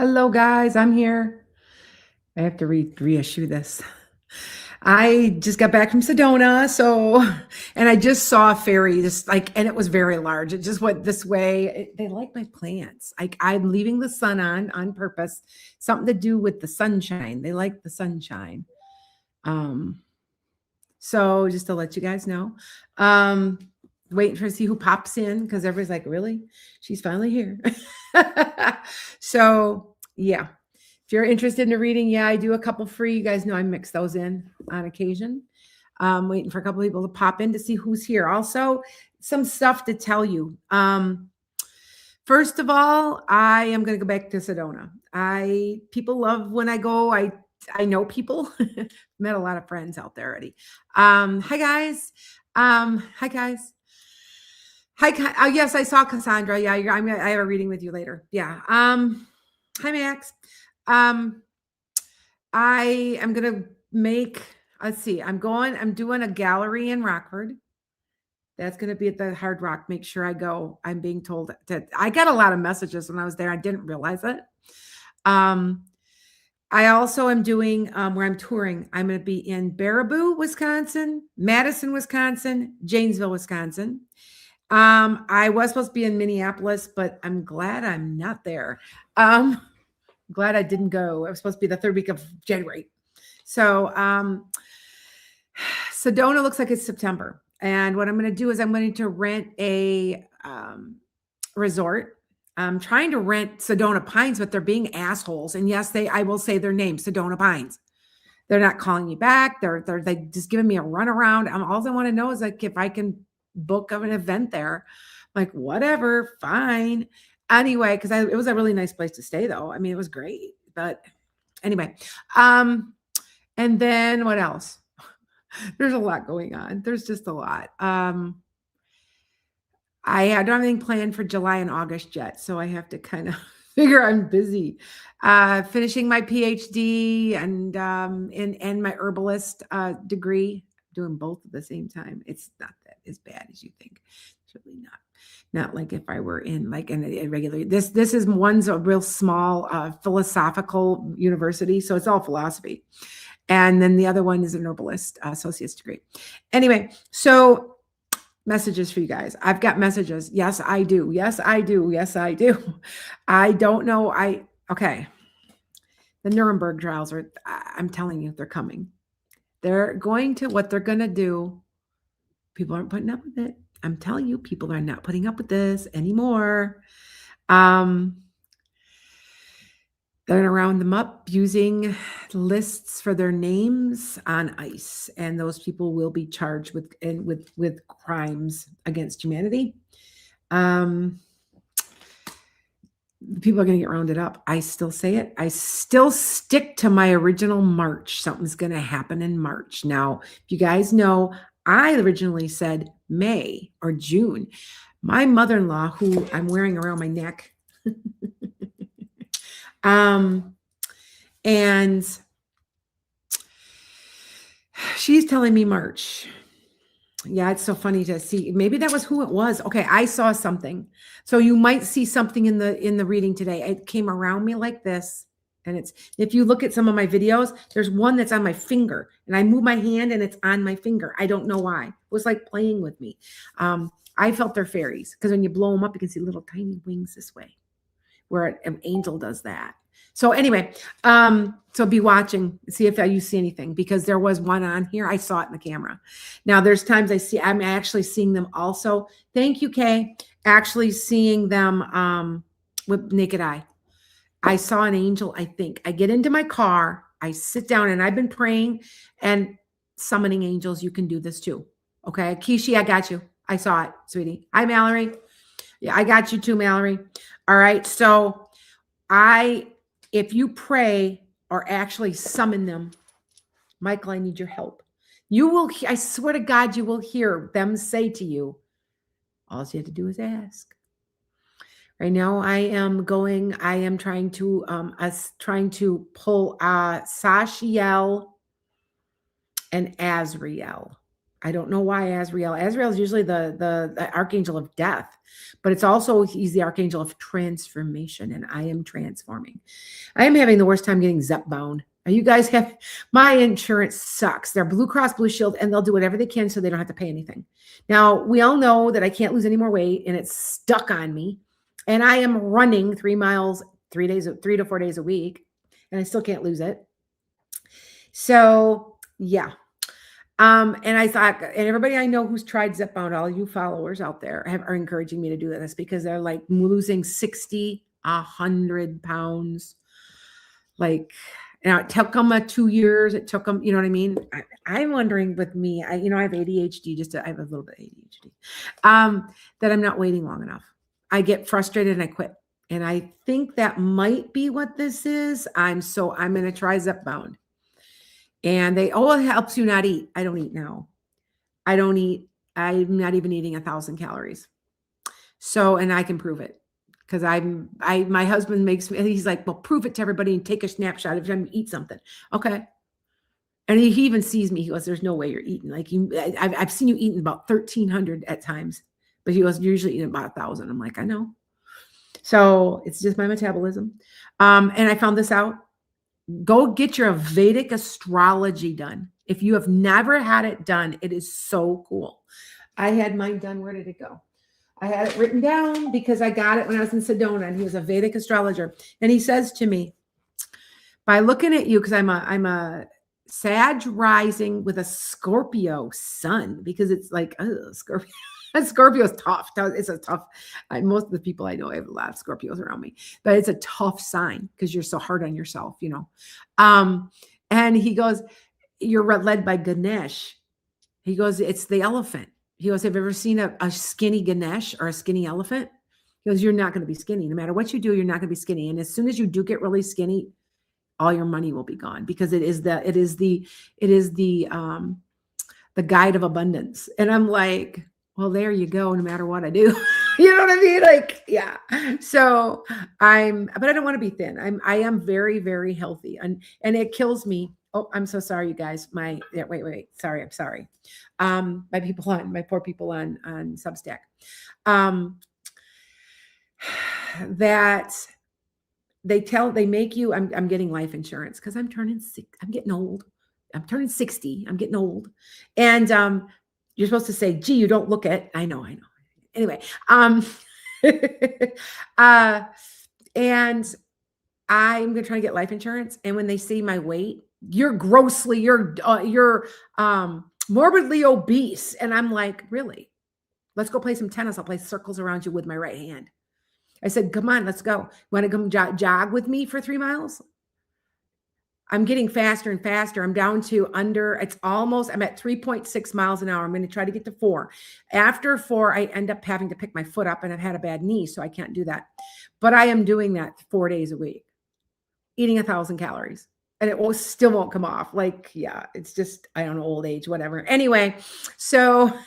Hello, guys. I'm here. I have to reissue this. I just got back from Sedona, and I just saw a fairy, and it was very large. It just went this way. They like my plants. I'm leaving the sun on purpose. Something to do with the sunshine. They like the sunshine. Um, so just to let you guys know, um, waiting to see who pops in because everybody's like, really? She's finally here. So yeah. If you're interested in a reading, yeah, I do a couple free. You guys know I mix those in on occasion. Waiting for a couple people to pop in to see who's here. Also, some stuff to tell you. First of all, I am going to go back to Sedona. People love when I go. I know people. Met a lot of friends out there already. Hi guys. Hi guys. Hi. Yes, I saw Cassandra. Yeah, I have a reading with you later. Yeah. Hi Max. I am gonna make. Let's see. I'm doing a gallery in Rockford. That's going to be at the Hard Rock. Make sure I go. I'm being told that I got a lot of messages when I was there. I didn't realize it. I also am doing where I'm touring. I'm going to be in Baraboo, Wisconsin, Madison, Wisconsin, Janesville, Wisconsin. I was supposed to be in Minneapolis, but I'm glad I'm not there. Glad I didn't go. I was supposed to be the third week of January. So Sedona looks like it's September. And what I'm going to do is I'm going to rent a resort. I'm trying to rent Sedona Pines, but they're being assholes. And yes, I will say their name, Sedona Pines. They're not calling me back. They just giving me a runaround. All I want to know is like if I can book of an event there. I'm like, whatever, fine. Anyway, because it was a really nice place to stay, though. I mean, it was great. But anyway, and then what else? There's a lot going on. There's just a lot. I don't have anything planned for July and August yet, so I have to kind of figure I'm busy. Finishing my PhD and my herbalist degree, doing both at the same time. It's not that as bad as you think. It's really not like if I were in a regular. This is one's a real small philosophical university, so it's all philosophy. And then the other one is an herbalist associate's degree. Anyway, so messages for you guys. I've got messages. Yes, I do. Yes, I do. Yes, I do. I don't know. Okay. The Nuremberg trials I'm telling you, they're coming. What they're going to do. People aren't putting up with it. I'm telling you, people are not putting up with this anymore. They're going to round them up using lists for their names on ICE, and those people will be charged with crimes against humanity. People are going to get rounded up. I still say it. I still stick to my original March. Something's going to happen in March. Now, if you guys know, I originally said May or June. My mother-in-law, who I'm wearing around my neck, and she's telling me March. Yeah, it's so funny to see. Maybe that was who it was. Okay, I saw something. So you might see something in the reading today. It came around me like this. And if you look at some of my videos, there's one that's on my finger. And I move my hand and it's on my finger. I don't know why. It was like playing with me. I felt they're fairies because when you blow them up, you can see little tiny wings this way, where an angel does that. So anyway, so be watching, see if you see anything, because there was one on here. I saw it in the camera. Now there's times I'm actually seeing them also. Thank you, Kay. Actually seeing them with naked eye. I saw an angel, I think. I get into my car, I sit down, and I've been praying and summoning angels. You can do this too. Okay, Kishi, I got you. I saw it, sweetie. Hi, Mallory. Yeah, I got you too, Mallory. All right, so if you pray or actually summon them, Michael, I need your help. You will, I swear to God, you will hear them say to you, all you have to do is ask. Right now, I am trying to pull Sashiel and Azriel. I don't know why Azrael. Azrael is usually the archangel of death, but it's also he's the archangel of transformation, and I am transforming. I am having the worst time getting Zep bound. You guys have my insurance sucks. They're Blue Cross Blue Shield, and they'll do whatever they can so they don't have to pay anything. Now we all know that I can't lose any more weight, and it's stuck on me. And I am running 3 miles 3 to 4 days a week, and I still can't lose it. So yeah. And I thought, and everybody I know who's tried Zepbound, all you followers out there are encouraging me to do this because they're like losing 60, 100 pounds. Like, now it took them 2 years. It took them, you know what I mean? I'm wondering with me, I have ADHD, I have a little bit of ADHD, that I'm not waiting long enough. I get frustrated and I quit. And I think that might be what this is. I'm going to try Zepbound. And it helps you not eat. I don't eat now. I don't eat. I'm not even eating 1,000 calories. So, and I can prove it because my husband he's like, well, prove it to everybody and take a snapshot every time you eat something. Okay. And he even sees me. He goes, there's no way you're eating. Like I've seen you eating about 1,300 at times, but he was usually eating about 1,000. I'm like, I know. So it's just my metabolism. And I found this out. Go get your Vedic astrology done. If you have never had it done, it is so cool. I had mine done. Where did it go? I had it written down because I got it when I was in Sedona, and he was a Vedic astrologer. And he says to me, by looking at you, because I'm a Sag rising with a Scorpio sun, because it's like, oh, Scorpio. Scorpio's tough. It's a tough. Most of the people I know, I have a lot of Scorpios around me, but it's a tough sign because you're so hard on yourself, And he goes, "You're led by Ganesh." He goes, "It's the elephant." He goes, "Have you ever seen a skinny Ganesh or a skinny elephant?" He goes, "You're not going to be skinny. No matter what you do, you're not going to be skinny. And as soon as you do get really skinny, all your money will be gone because it is the guide of abundance." And I'm like, well, there you go. No matter what I do, you know what I mean? Like, yeah. So but I don't want to be thin. I am very, very healthy, and it kills me. Oh, I'm so sorry, you guys. Wait. Sorry. I'm sorry. My poor people on Substack, that they make you, I'm getting life insurance because I'm getting old. I'm turning 60. I'm getting old. And, you're supposed to say, gee, you don't look it. I know. Anyway, and I'm going to try to get life insurance. And when they see my weight, you're morbidly obese. And I'm like, really? Let's go play some tennis. I'll play circles around you with my right hand. I said, come on, let's go. Want to come jog with me for 3 miles? I'm getting faster and faster. I'm down to I'm at 3.6 miles an hour. I'm going to try to get to 4. After 4, I end up having to pick my foot up, and I've had a bad knee, so I can't do that. But I am doing that 4 days a week, eating 1,000 calories, and it still won't come off. Like, yeah, it's just, I don't know, old age, whatever. Anyway, so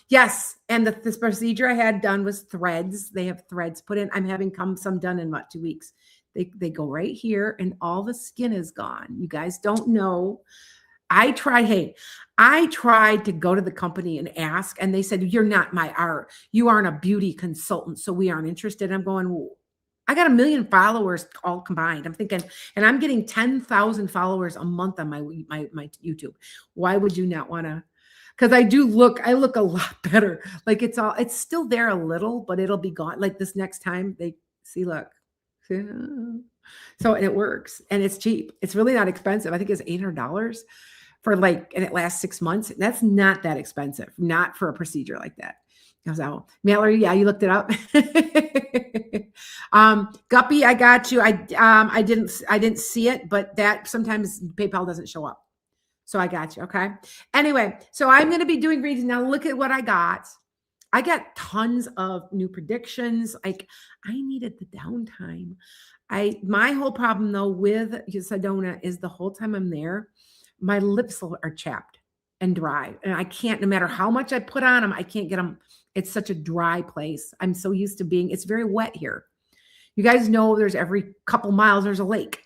yes. And this procedure I had done was threads. They have threads put in. I'm having some done in about 2 weeks. They go right here and all the skin is gone. You guys don't know. I tried to go to the company and ask, and they said, you're not you aren't a beauty consultant, so we aren't interested. I'm going, well, I got 1 million followers all combined. I'm thinking, and I'm getting 10,000 followers a month on my YouTube. Why would you not want to? Because I look a lot better. Like it's still there a little, but it'll be gone. Like this next time they see, look. So, and it works, and it's cheap. It's really not expensive. I think it's $800 for and it lasts 6 months. That's not that expensive, not for a procedure like that. I was out, Mallory. Yeah, you looked it up. Guppy, I got you. I didn't see it, but that sometimes PayPal doesn't show up. So I got you. Okay. Anyway, so I'm going to be doing readings now. Look at what I got. I got tons of new predictions. Like I needed the downtime. My whole problem though with Sedona is the whole time I'm there, my lips are chapped and dry, and I can't, no matter how much I put on them, I can't get them. It's such a dry place. I'm so used to it's very wet here. You guys know there's every couple miles, there's a lake.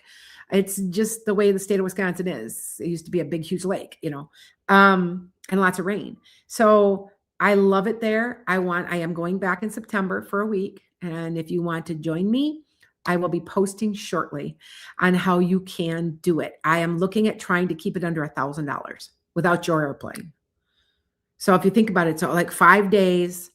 It's just the way the state of Wisconsin is. It used to be a big, huge lake, and lots of rain. So I love it there. I am going back in September for a week. And if you want to join me, I will be posting shortly on how you can do it. I am looking at trying to keep it under $1,000 without your airplane. So if you think about it, so like 5 days,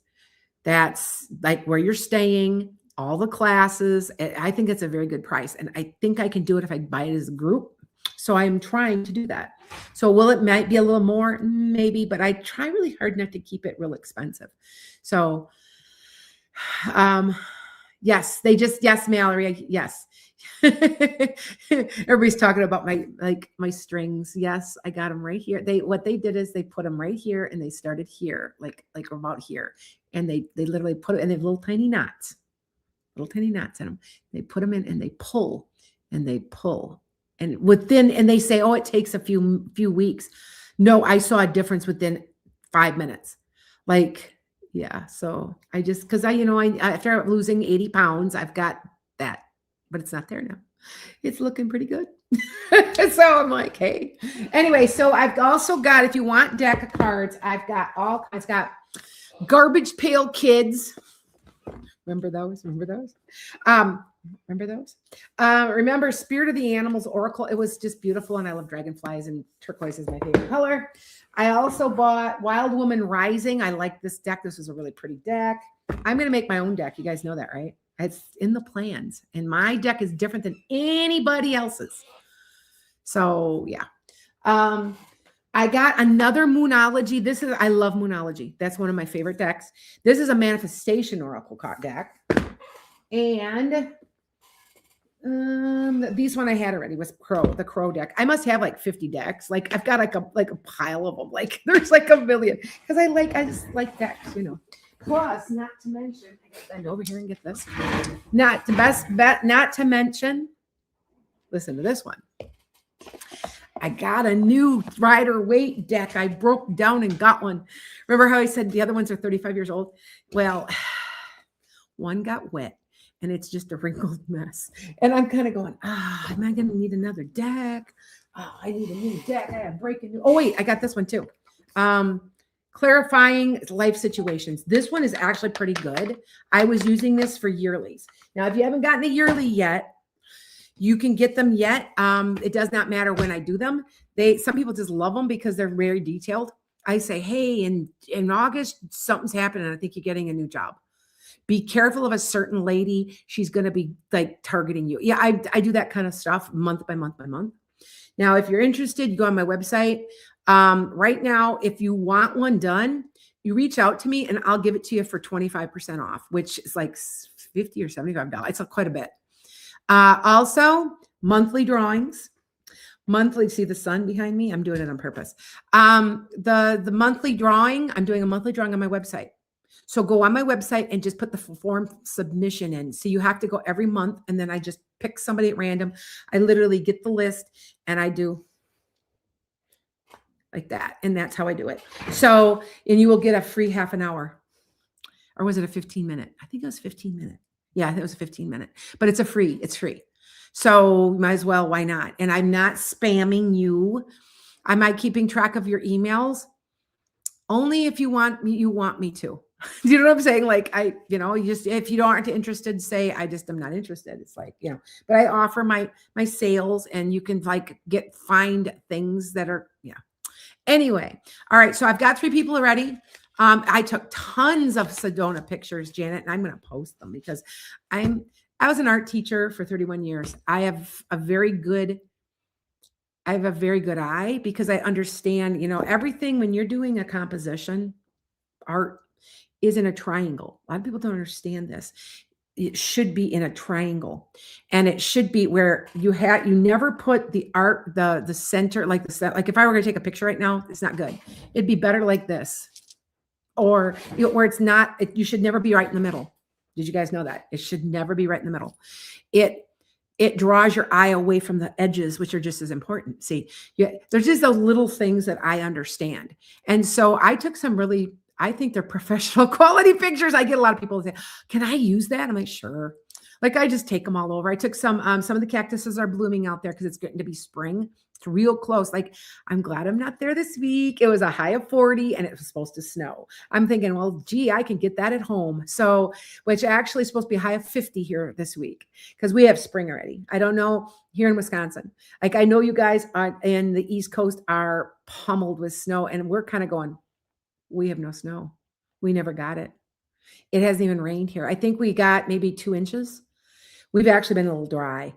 that's like where you're staying, all the classes. I think it's a very good price. And I think I can do it if I buy it as a group. So I'm trying to do that. So might be a little more, maybe, but I try really hard not to keep it real expensive. So, yes, yes, Mallory, yes. Everybody's talking about my strings. Yes, I got them right here. What they did is they put them right here and they started here, like about here. And they literally put it, and they have little tiny knots in them. They put them in and they pull. And they say, oh, it takes a few weeks. No, I saw a difference within 5 minutes. Yeah. So because after losing 80 pounds, I've got that, but it's not there now. It's looking pretty good. So I'm like, hey, anyway, so I've also got, if you want deck of cards, I've got all kinds. Got Garbage Pail Kids. Remember those? Remember Spirit of the Animals Oracle. It was just beautiful. And I love dragonflies, and turquoise is my favorite color. I also bought Wild Woman Rising. I like this deck. This was a really pretty deck. I'm going to make my own deck. You guys know that, right? It's in the plans. And my deck is different than anybody else's. So yeah. I got another Moonology. I love Moonology. That's one of my favorite decks. This is a Manifestation Oracle card deck. And these one I had already was the Crow deck. I must have like 50 decks. Like I've got like a pile of them. Like there's like a million. Because I just like decks, Plus, not to mention, I got to bend over here and get this. Not to mention, listen to this one. I got a new Rider-Waite deck. I broke down and got one. Remember how I said the other ones are 35 years old? Well, one got wet and it's just a wrinkled mess. And I'm kind of going, am I going to need another deck? Oh, I need a new deck. I have breaking new. Oh, wait, I got this one too. Clarifying Life Situations. This one is actually pretty good. I was using this for yearlies. Now, if you haven't gotten a yearly yet, you can get them yet. It does not matter when I do them. Some people just love them because they're very detailed. I say, hey, in August, something's happening. I think you're getting a new job. Be careful of a certain lady. She's going to be like targeting you. Yeah, I do that kind of stuff month by month by month. Now, if you're interested, you go on my website. Right now, if you want one done, you reach out to me and I'll give it to you for 25% off, which is like $50 or $75. It's quite a bit. Also, monthly drawings. See the sun behind me? I'm doing it on purpose. The monthly drawing, I'm doing a monthly drawing on my website. So go on my website and just put the form submission in. So you have to go every month, and then I just pick somebody at random. I literally get the list and I do like that. And that's how I do it. So, and you will get a free half an hour. Or was it a 15-minute? I think it was 15-minute. Yeah, I think it was a 15-minute, but it's free. So might as well, why not? And I'm not spamming you. Am I keeping track of your emails? Only if you want me to. Do you know what I'm saying? Like if you aren't interested, say, I just am not interested. It's like, but I offer my sales, and you can find things that are, Anyway. All right. So I've got 3 people already. I took tons of Sedona pictures, Janet, and I'm going to post them because I was an art teacher for 31 years. I have a very good eye because I understand, everything when you're doing a composition, art is in a triangle. A lot of people don't understand this. It should be in a triangle, and it should be where you never put the art, the center, like if I were going to take a picture right now, it's not good. It'd be better like this. Or where it's not, you should never be right in the middle. Did you guys know that? It should never be right in the middle. It draws your eye away from the edges, which are just as important. See, there's just those little things that I understand. And so I took some really I think they're professional quality pictures. I get a lot of people say, "Can I use that?" I'm like, "Sure." Like I just take them all over. I took some of the cactuses are blooming out there because it's getting to be spring. It's real close. Like I'm glad I'm not there this week. It was a high of 40 and it was supposed to snow. I'm thinking, well, gee, I can get that at home. So, which actually is supposed to be a high of 50 here this week because we have spring already. I don't know here in Wisconsin. Like I know you guys are in the East Coast are pummeled with snow and we're kind of going, we have no snow. We never got it. It hasn't even rained here. I think we got maybe 2 inches. We've actually been a little dry.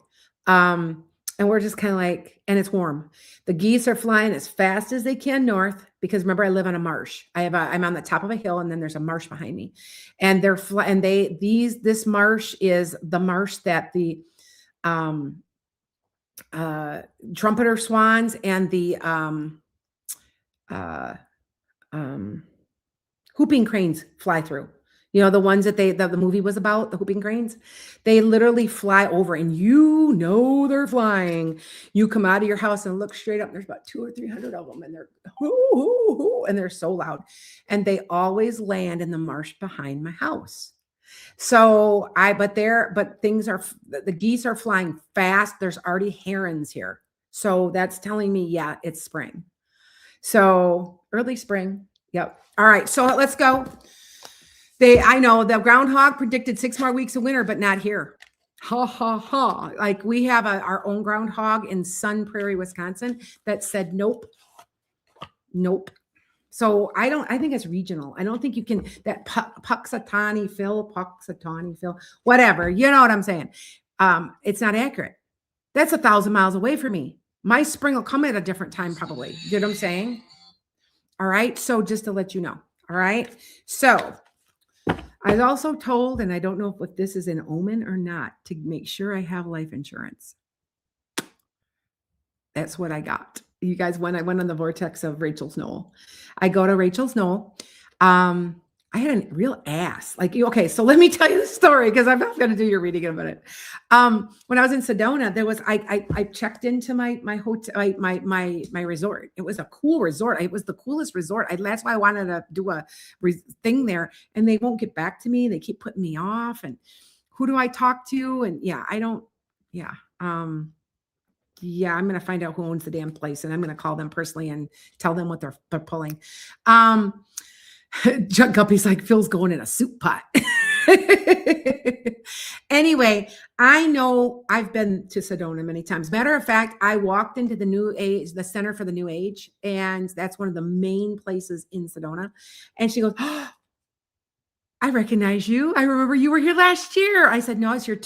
And we're just kind of like, and it's warm. The geese are flying as fast as they can north because remember, I live on a marsh. I'm on the top of a hill and then there's a marsh behind me. And this marsh is the marsh that the trumpeter swans and the hooping cranes fly through. You know, the ones that the movie was about, the hooping cranes, they literally fly over and you know they're flying. You come out of your house and look straight up. And there's about 200 or 300 of them and they're hoo, hoo, hoo, and they're so loud. And they always land in the marsh behind my house. So but things are, the geese are flying fast. There's already herons here. So that's telling me, yeah, it's spring. So early spring. Yep. All right. So let's go. I know the groundhog predicted 6 more weeks of winter, but not here. Ha, ha, ha. Like we have our own groundhog in Sun Prairie, Wisconsin that said, nope, nope. So I think it's regional. I don't think you can, that Puxatawny Phil, whatever, you know what I'm saying? It's not accurate. That's 1,000 miles away from me. My spring will come at a different time, probably. You know what I'm saying? All right. So just to let you know. All right. So I was also told, and I don't know if this is an omen or not, to make sure I have life insurance. That's what I got. You guys, when I went on the vortex of Rachel's Knoll, I go to Rachel's Knoll. I had a real ass. Like, okay, so let me tell you the story because I'm not going to do your reading in a minute. When I was in Sedona, there was I checked into my hotel, my resort. It was a cool resort. It was the coolest resort. That's why I wanted to do a thing there, and they won't get back to me. They keep putting me off. And who do I talk to? And yeah, I don't. Yeah. Yeah, I'm going to find out who owns the damn place, and I'm going to call them personally and tell them what they're pulling. Chuck Guppy's like, Phil's going in a soup pot. Anyway, I know I've been to Sedona many times. Matter of fact, I walked into the Center for the New Age, and that's one of the main places in Sedona. And she goes, oh, I recognize you. I remember you were here last year. I said, no, it's a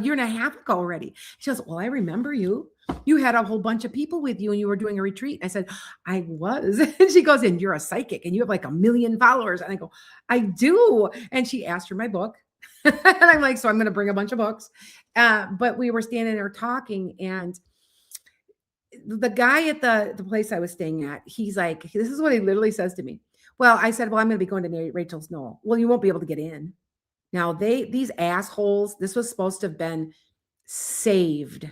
year and a half ago already. She goes, well, I remember you. You had a whole bunch of people with you and you were doing a retreat. I said, I was. And she goes, and you're a psychic and you have like 1 million followers. And I go, I do. And she asked for my book. And I'm like, so I'm going to bring a bunch of books. But we were standing there talking, and the guy at the place I was staying at, he's like, this is what he literally says to me. Well, I said, well, I'm going to be going to Rachel's Knoll. Well, you won't be able to get in. Now these assholes, this was supposed to have been saved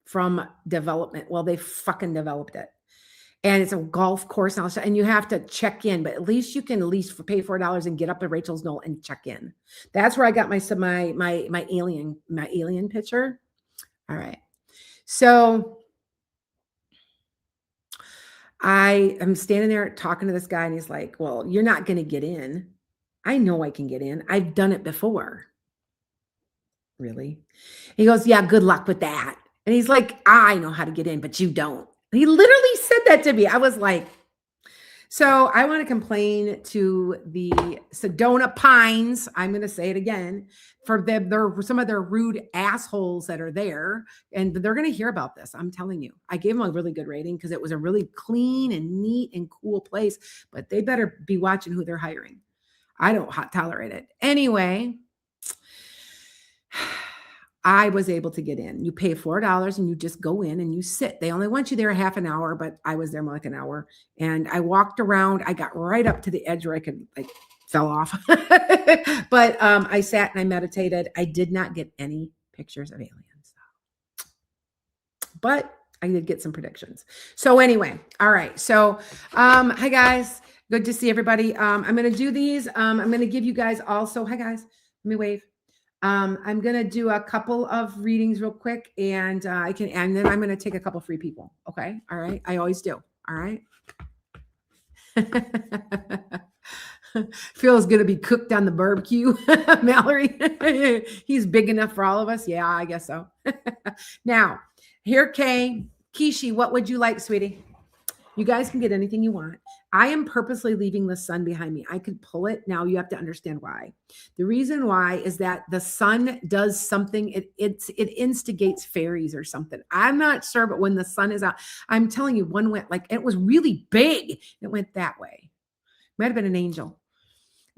from development. Well, they fucking developed it. And it's a golf course and you have to check in, but at least you can pay $4 and get up at Rachel's Knoll and check in. That's where I got my alien picture. All right. So I am standing there talking to this guy, and he's like, well, you're not going to get in. I know I can get in. I've done it before. Really? He goes, yeah, good luck with that. And he's like, I know how to get in, but you don't. He literally said that to me. I was like, so I want to complain to the Sedona Pines. I'm going to say it again for them. They're some of their rude assholes that are there, and they're going to hear about this. I'm telling you, I gave them a really good rating because it was a really clean and neat and cool place, but they better be watching who they're hiring. I don't tolerate it. Anyway, I was able to get in. You pay $4 and you just go in and you sit. They only want you there a half an hour, but I was there more like an hour. And I walked around. I got right up to the edge where I could fell off. But I sat and I meditated. I did not get any pictures of aliens, but I did get some predictions. So anyway, all right. So hi guys. Good to see everybody. I'm going to do these. I'm going to give you guys also, hi guys, let me wave. I'm going to do a couple of readings real quick and and then I'm going to take a couple free people. Okay. All right. I always do. All right. Phil's going to be cooked on the barbecue. Mallory, he's big enough for all of us. Yeah, I guess so. Now, here came Kishi. What would you like, sweetie? You guys can get anything you want. I am purposely leaving the sun behind me. I could pull it. Now you have to understand why. The reason why is that the sun does something. It instigates fairies or something. I'm not sure, but when the sun is out, I'm telling you, one went like, it was really big. It went that way. Might have been an angel.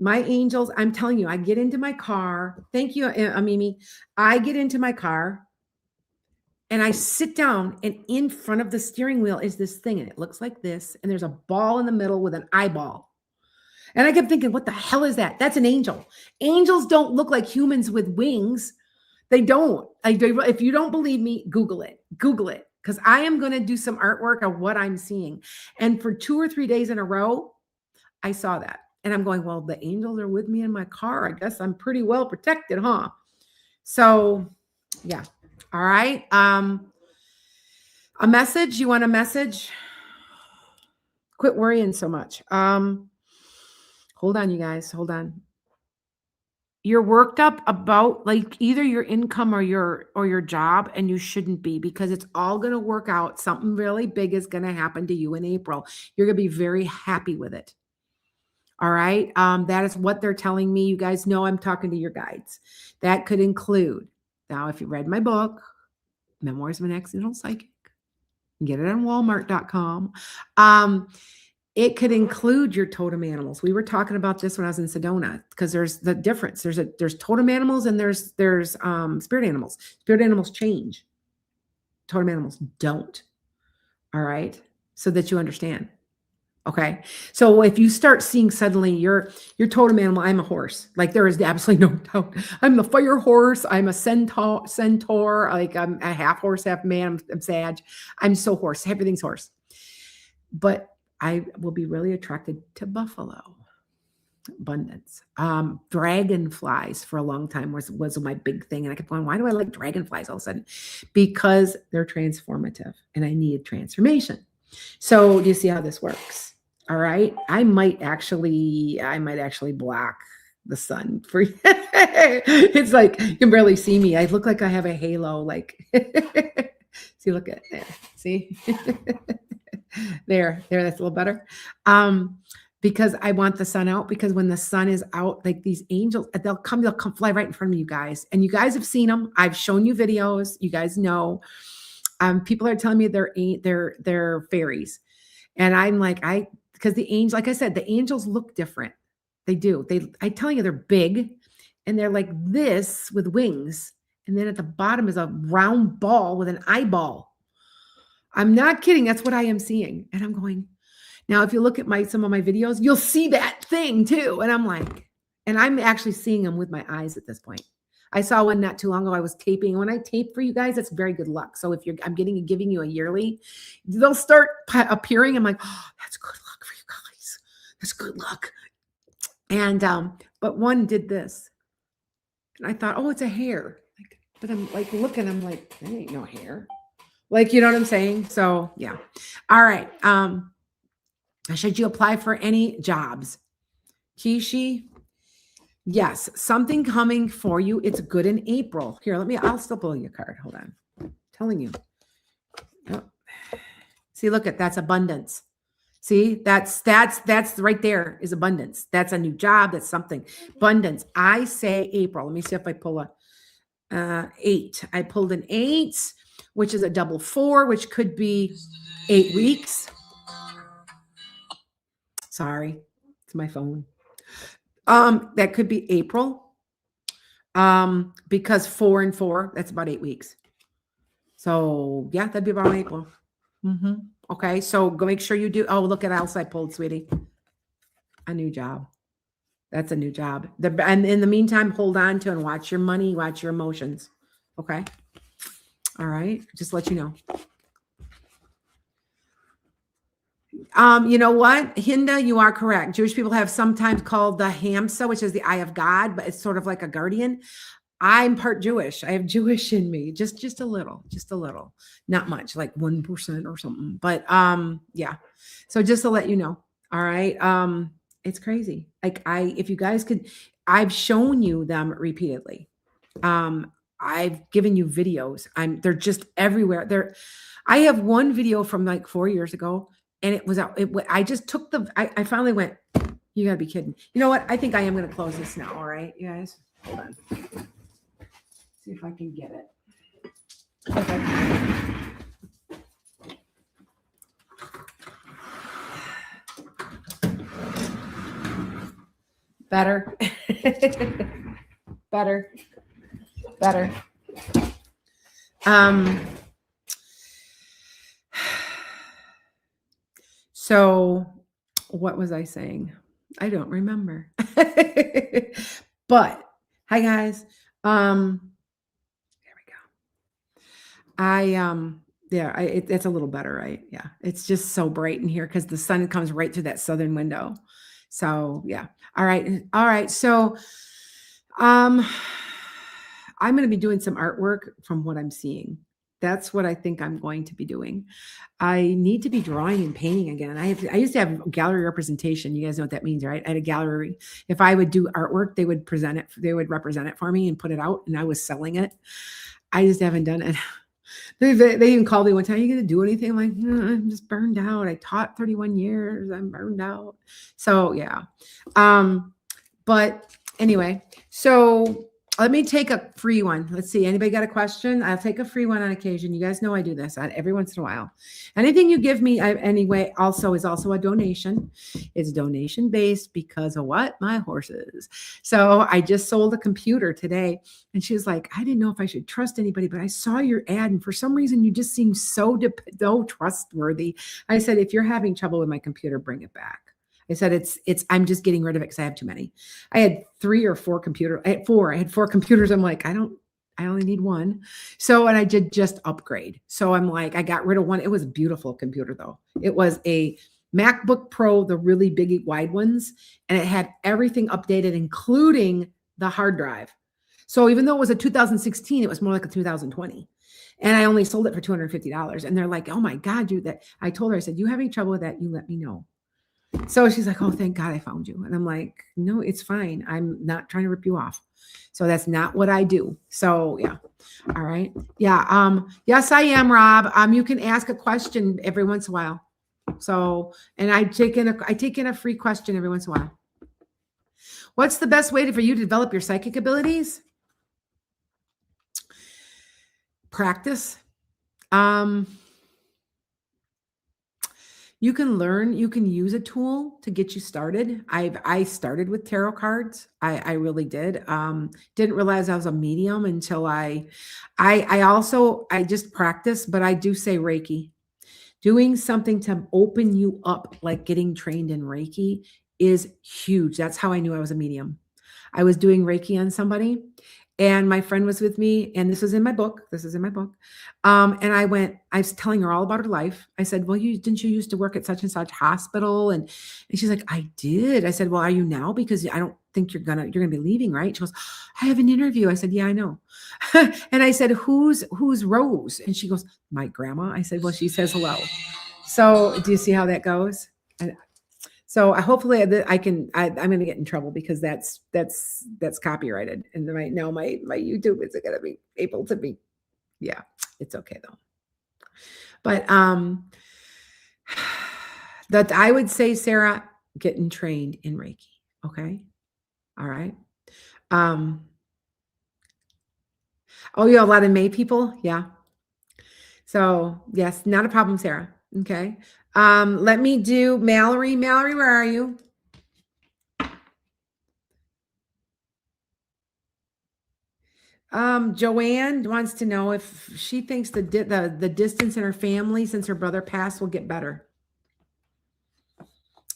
My angels, I'm telling you, I get into my car. Thank you, Mimi. I get into my car and I sit down, and in front of the steering wheel is this thing, and it looks like this, and there's a ball in the middle with an eyeball. And I kept thinking, what the hell is that? That's an angel. Angels don't look like humans with wings. They don't. If you don't believe me, Google it. Google it, because I am going to do some artwork of what I'm seeing. And for 2 or 3 days in a row, I saw that. And I'm going, well, the angels are with me in my car. I guess I'm pretty well protected, huh? So, yeah. All right. A message. You want a message? Quit worrying so much. Hold on, you guys. Hold on. You're worked up about like either your income or your job, and you shouldn't be, because it's all going to work out. Something really big is going to happen to you in April. You're going to be very happy with it. All right. That is what they're telling me. You guys know I'm talking to your guides. That could include, now, if you read my book, Memoirs of an Accidental Psychic, get it on Walmart.com. It could include your totem animals. We were talking about this when I was in Sedona, because there's the difference. There's totem animals and there's spirit animals. Spirit animals change. Totem animals don't. All right. So that you understand. Okay. So if you start seeing suddenly your totem animal, I'm a horse. Like, there is absolutely no doubt. I'm the fire horse. I'm a centaur. Like, I'm a half horse, half man. I'm Sag. I'm so horse. Everything's horse. But I will be really attracted to buffalo. Abundance. Dragonflies for a long time was my big thing. And I kept going, why do I like dragonflies all of a sudden? Because they're transformative and I needed transformation. So do you see how this works? All right. I might actually block the sun for you. It's like, you can barely see me. I look like I have a halo. Like, see, look at there. See, there, that's a little better. Because I want the sun out, because when the sun is out, like these angels, they'll come fly right in front of you guys. And you guys have seen them. I've shown you videos. You guys know. People are telling me they're fairies. And I'm like, because the angels, like I said, the angels look different. They do. I tell you, they're big and they're like this with wings. And then at the bottom is a round ball with an eyeball. I'm not kidding. That's what I am seeing. And I'm going, now, if you look at some of my videos, you'll see that thing too. And I'm like, and I'm actually seeing them with my eyes at this point. I saw one not too long ago. I was taping. When I tape for you guys, that's very good luck. So if I'm giving you a yearly, they'll start appearing. I'm like, oh, that's good luck for you guys. That's good luck. And but one did this, and I thought, oh, it's a hair. But I'm like looking. I'm like, that ain't no hair. Like, you know what I'm saying? So yeah. All right. Should you apply for any jobs, Kishi? Yes, something coming for you. It's good in April. Here, I'll still pull you a card. Hold on. I'm telling you. Oh. See, look that's abundance. See, that's right there is abundance. That's a new job. That's something. Abundance. I say April. Let me see if I pull a 8. I pulled an 8, which is a double 4, which could be 8 weeks. Sorry, it's my phone. That could be April. Because 4 and 4, that's about 8 weeks. So yeah, that'd be about April. Okay. So go make sure you do. Oh, look at else I pulled, sweetie. A new job. That's a new job. And in the meantime, hold on to and watch your money, watch your emotions. Okay. All right. Just let you know. You know what? Hinda, you are correct. Jewish people have sometimes called the Hamsa, which is the eye of God, but it's sort of like a guardian. I'm part Jewish. I have Jewish in me, just a little, not much, like 1% or something. But yeah. So just to let you know, all right. It's crazy. Like if you guys could, I've shown you them repeatedly. I've given you videos. They're just everywhere. I have one video from like 4 years ago, and it was out. I just took I finally went, you gotta be kidding. You know what? I think I am gonna close this now. All right, you guys. Hold on. See if I can get it. Okay. Better. Better. Better. So what was I saying? I don't remember. But hi guys. There we go. It's a little better, right? Yeah. It's just so bright in here because the sun comes right through that southern window. So yeah. All right. All right. So I'm going to be doing some artwork from what I'm seeing. That's what I think I'm going to be doing. I need to be drawing and painting again. I used to have gallery representation. You guys know what that means, right? I had a gallery. If I would do artwork, they would represent it for me and put it out, and I was selling it. I just haven't done it. They even called me one time, "Are you going to do anything?" I'm like, I'm just burned out. I taught 31 years. I'm burned out. So yeah. But anyway, so let me take a free one. Let's see. Anybody got a question? I'll take a free one on occasion. You guys know I do this every once in a while. Anything you give me anyway also is also a donation. It's donation based because of what? My horses. So I just sold a computer today, and she was like, I didn't know if I should trust anybody, but I saw your ad, and for some reason you just seem so trustworthy. I said, if you're having trouble with my computer, bring it back. I said, I'm just getting rid of it because I have too many. I had 3 or 4 computers. I had 4 computers. I'm like, I only need one. So, and I did just upgrade. So I'm like, I got rid of one. It was a beautiful computer though. It was a MacBook Pro, the really big wide ones. And it had everything updated, including the hard drive. So even though it was a 2016, it was more like a 2020. And I only sold it for $250. And they're like, oh my God, I told her, I said, you have any trouble with that? You let me know. So she's like, oh, thank God I found you. And I'm like, no, it's fine. I'm not trying to rip you off. So that's not what I do. So yeah. All right. Yeah. Yes, I am, Rob. You can ask a question every once in a while. So, and I take in a free question every once in a while. What's the best way for you to develop your psychic abilities? Practice. You can learn, you can use a tool to get you started. I started with tarot cards. I really did. Didn't realize I was a medium until I just practice, but I do say Reiki. Doing something to open you up, like getting trained in Reiki, is huge. That's how I knew I was a medium. I was doing Reiki on somebody, and my friend was with me, and this is in my book. And I was telling her all about her life. I said, well, didn't you used to work at such and such hospital? And she's like, I did. I said, well, are you now? Because I don't think you're going to be leaving, right? She goes, I have an interview. I said, yeah, I know. And I said, who's Rose? And she goes, my grandma. I said, well, she says hello. So do you see how that goes? So hopefully I'm going to get in trouble because that's copyrighted. And right now my YouTube isn't going to be able to be. Yeah, it's okay though. But that I would say, Sarah, getting trained in Reiki. Okay. All right. Oh, you have a lot of May people. Yeah. So yes, not a problem, Sarah. Okay. Let me do Mallory. Mallory, where are you? Joanne wants to know if she thinks the distance in her family since her brother passed will get better.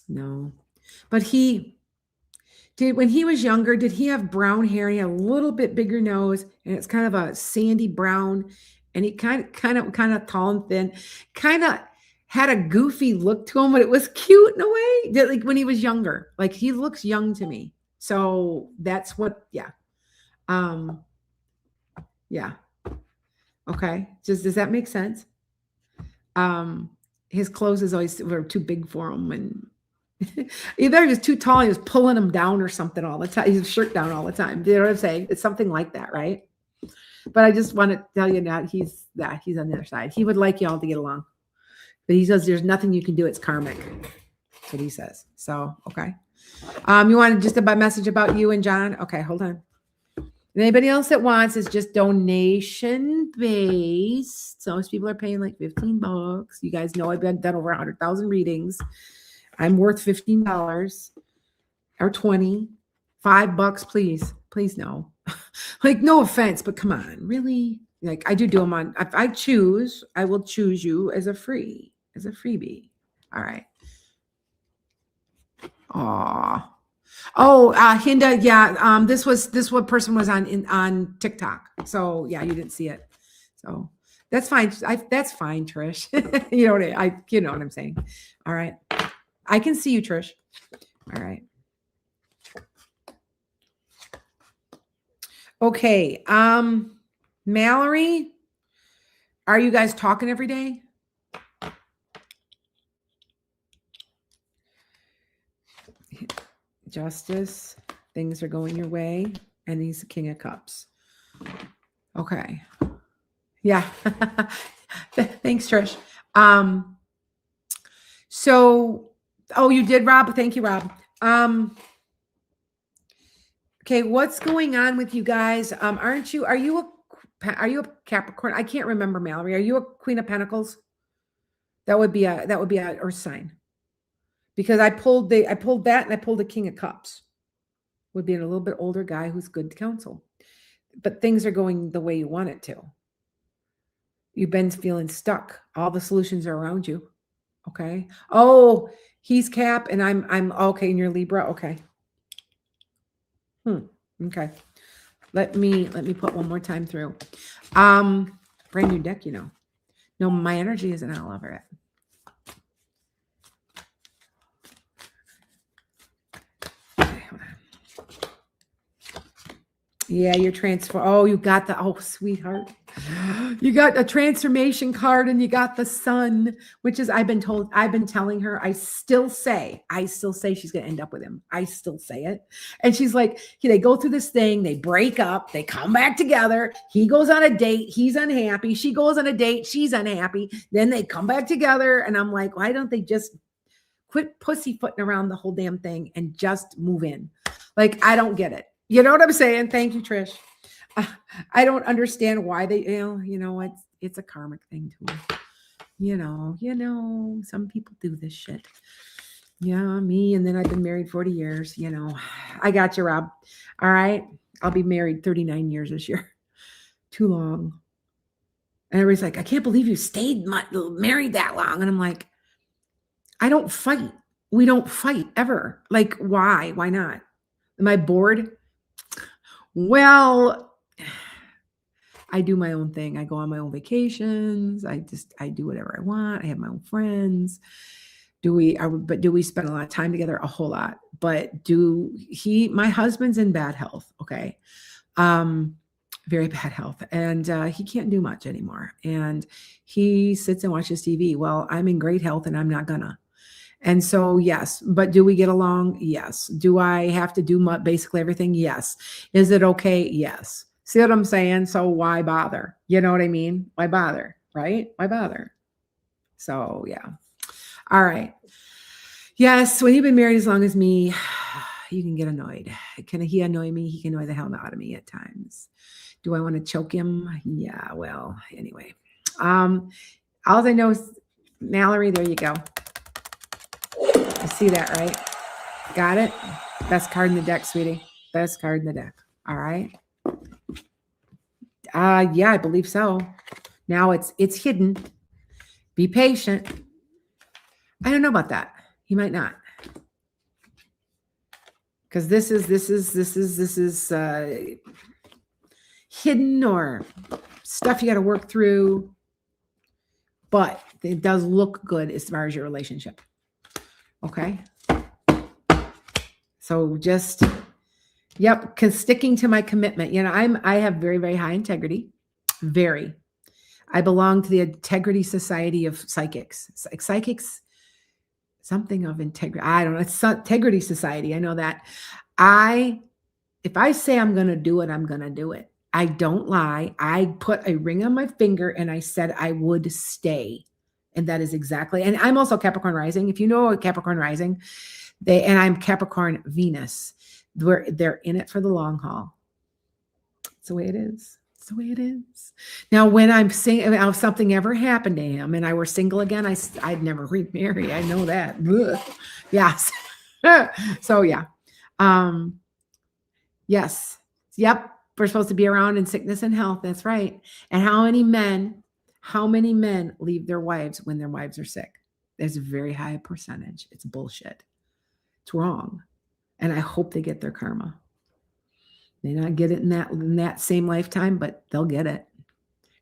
No, but when he was younger, did he have brown hair? He had a little bit bigger nose, and it's kind of a sandy brown, and he kind of tall and thin, kind of had a goofy look to him, but it was cute in a way. Like when he was younger. Like he looks young to me. So that's what, yeah. Yeah. Okay. Does that make sense? His clothes is always were too big for him, and either he was too tall, he was pulling him down or something all the time. His shirt down all the time. Do you know what I'm saying? It's something like that, right? But I just want to tell you that he's on the other side. He would like y'all to get along. But he says there's nothing you can do. It's karmic. That's what he says. So, okay. You want just a message about you and John? Okay, hold on. Anybody else that wants is just donation based. So most people are paying like $15. You guys know I've done over 100,000 readings. I'm worth $15 or 20. $5, please. Please no. Like, no offense, but come on, really? Like, I do them on, if I choose, I will choose you as a freebie. All right. Aw. Oh, Hinda, yeah. This one person was on TikTok. So yeah, you didn't see it. So that's fine. That's fine, Trish. You know what I'm saying. All right. I can see you, Trish. All right. Okay. Mallory, are you guys talking every day? Justice, things are going your way, and he's the King of Cups. Okay. Yeah. Thanks, Trish. So, oh, you did, Rob? Thank you, Rob. Okay, what's going on with you guys? Are you a Capricorn? I can't remember, Mallory. Are you a Queen of Pentacles? That would be a Earth sign. Because I pulled that and I pulled the King of Cups. Would be a little bit older guy who's good to counsel. But things are going the way you want it to. You've been feeling stuck. All the solutions are around you. Okay. Oh, he's Cap and I'm okay, and you're Libra. Okay. Okay. Let me put one more time through. Brand new deck, you know. No, my energy isn't all over it. Yeah, you're Oh, you got sweetheart. You got a transformation card and you got the sun, which is, I've been telling her, I still say she's going to end up with him. I still say it. And she's like, they go through this thing, they break up, they come back together. He goes on a date. He's unhappy. She goes on a date. She's unhappy. Then they come back together. And I'm like, why don't they just quit pussyfooting around the whole damn thing and just move in? Like, I don't get it. You know what I'm saying? Thank you, Trish. I don't understand why they, it's a karmic thing too. Some people do this shit. Yeah, me. And then I've been married 40 years, I got you, Rob. All right. I'll be married 39 years this year. Too long. And everybody's like, I can't believe you stayed married that long. And I'm like, I don't fight. We don't fight ever. Like, why? Why not? Am I bored? Well, I do my own thing. I go on my own vacations. I do whatever I want. I have my own friends. Do we spend a lot of time together? A whole lot. But my husband's in bad health. Okay. Very bad health. And he can't do much anymore. And he sits and watches TV. Well, I'm in great health and I'm not gonna. And so, yes, but do we get along? Yes. Do I have to do basically everything? Yes. Is it okay? Yes. See what I'm saying? So why bother? You know what I mean? Why bother? Right? Why bother? So, yeah. All right. Yes. When you've been married as long as me, you can get annoyed. Can he annoy me? He can annoy the hell out of me at times. Do I want to choke him? Yeah. Well, anyway. All I know is, Mallory, there you go. I see that, right? Got it? Best card in the deck, sweetie. Best card in the deck. All right. Yeah, I believe so. Now it's hidden. Be patient. I don't know about that. He might not. Because this is hidden or stuff you got to work through. But it does look good as far as your relationship. Okay. So just, yep, because sticking to my commitment. I have very, very high integrity. Very. I belong to the Integrity Society of Psychics. Psychics, something of integrity. I don't know. It's Integrity Society. I know that. If I say I'm going to do it, I'm going to do it. I don't lie. I put a ring on my finger and I said I would stay. And that is exactly, and I'm also Capricorn rising. If you know Capricorn rising, and I'm Capricorn Venus. They're in it for the long haul. It's the way it is. It's the way it is. Now, when I'm single, if something ever happened to him and I were single again, I'd never remarry. I know that. Ugh. Yes. So yeah. Yes. Yep. We're supposed to be around in sickness and health. That's right. And how many men leave their wives when their wives are sick? There's a very high percentage. It's bullshit. It's wrong. And I hope they get their karma. They not get it in that same lifetime, but they'll get it.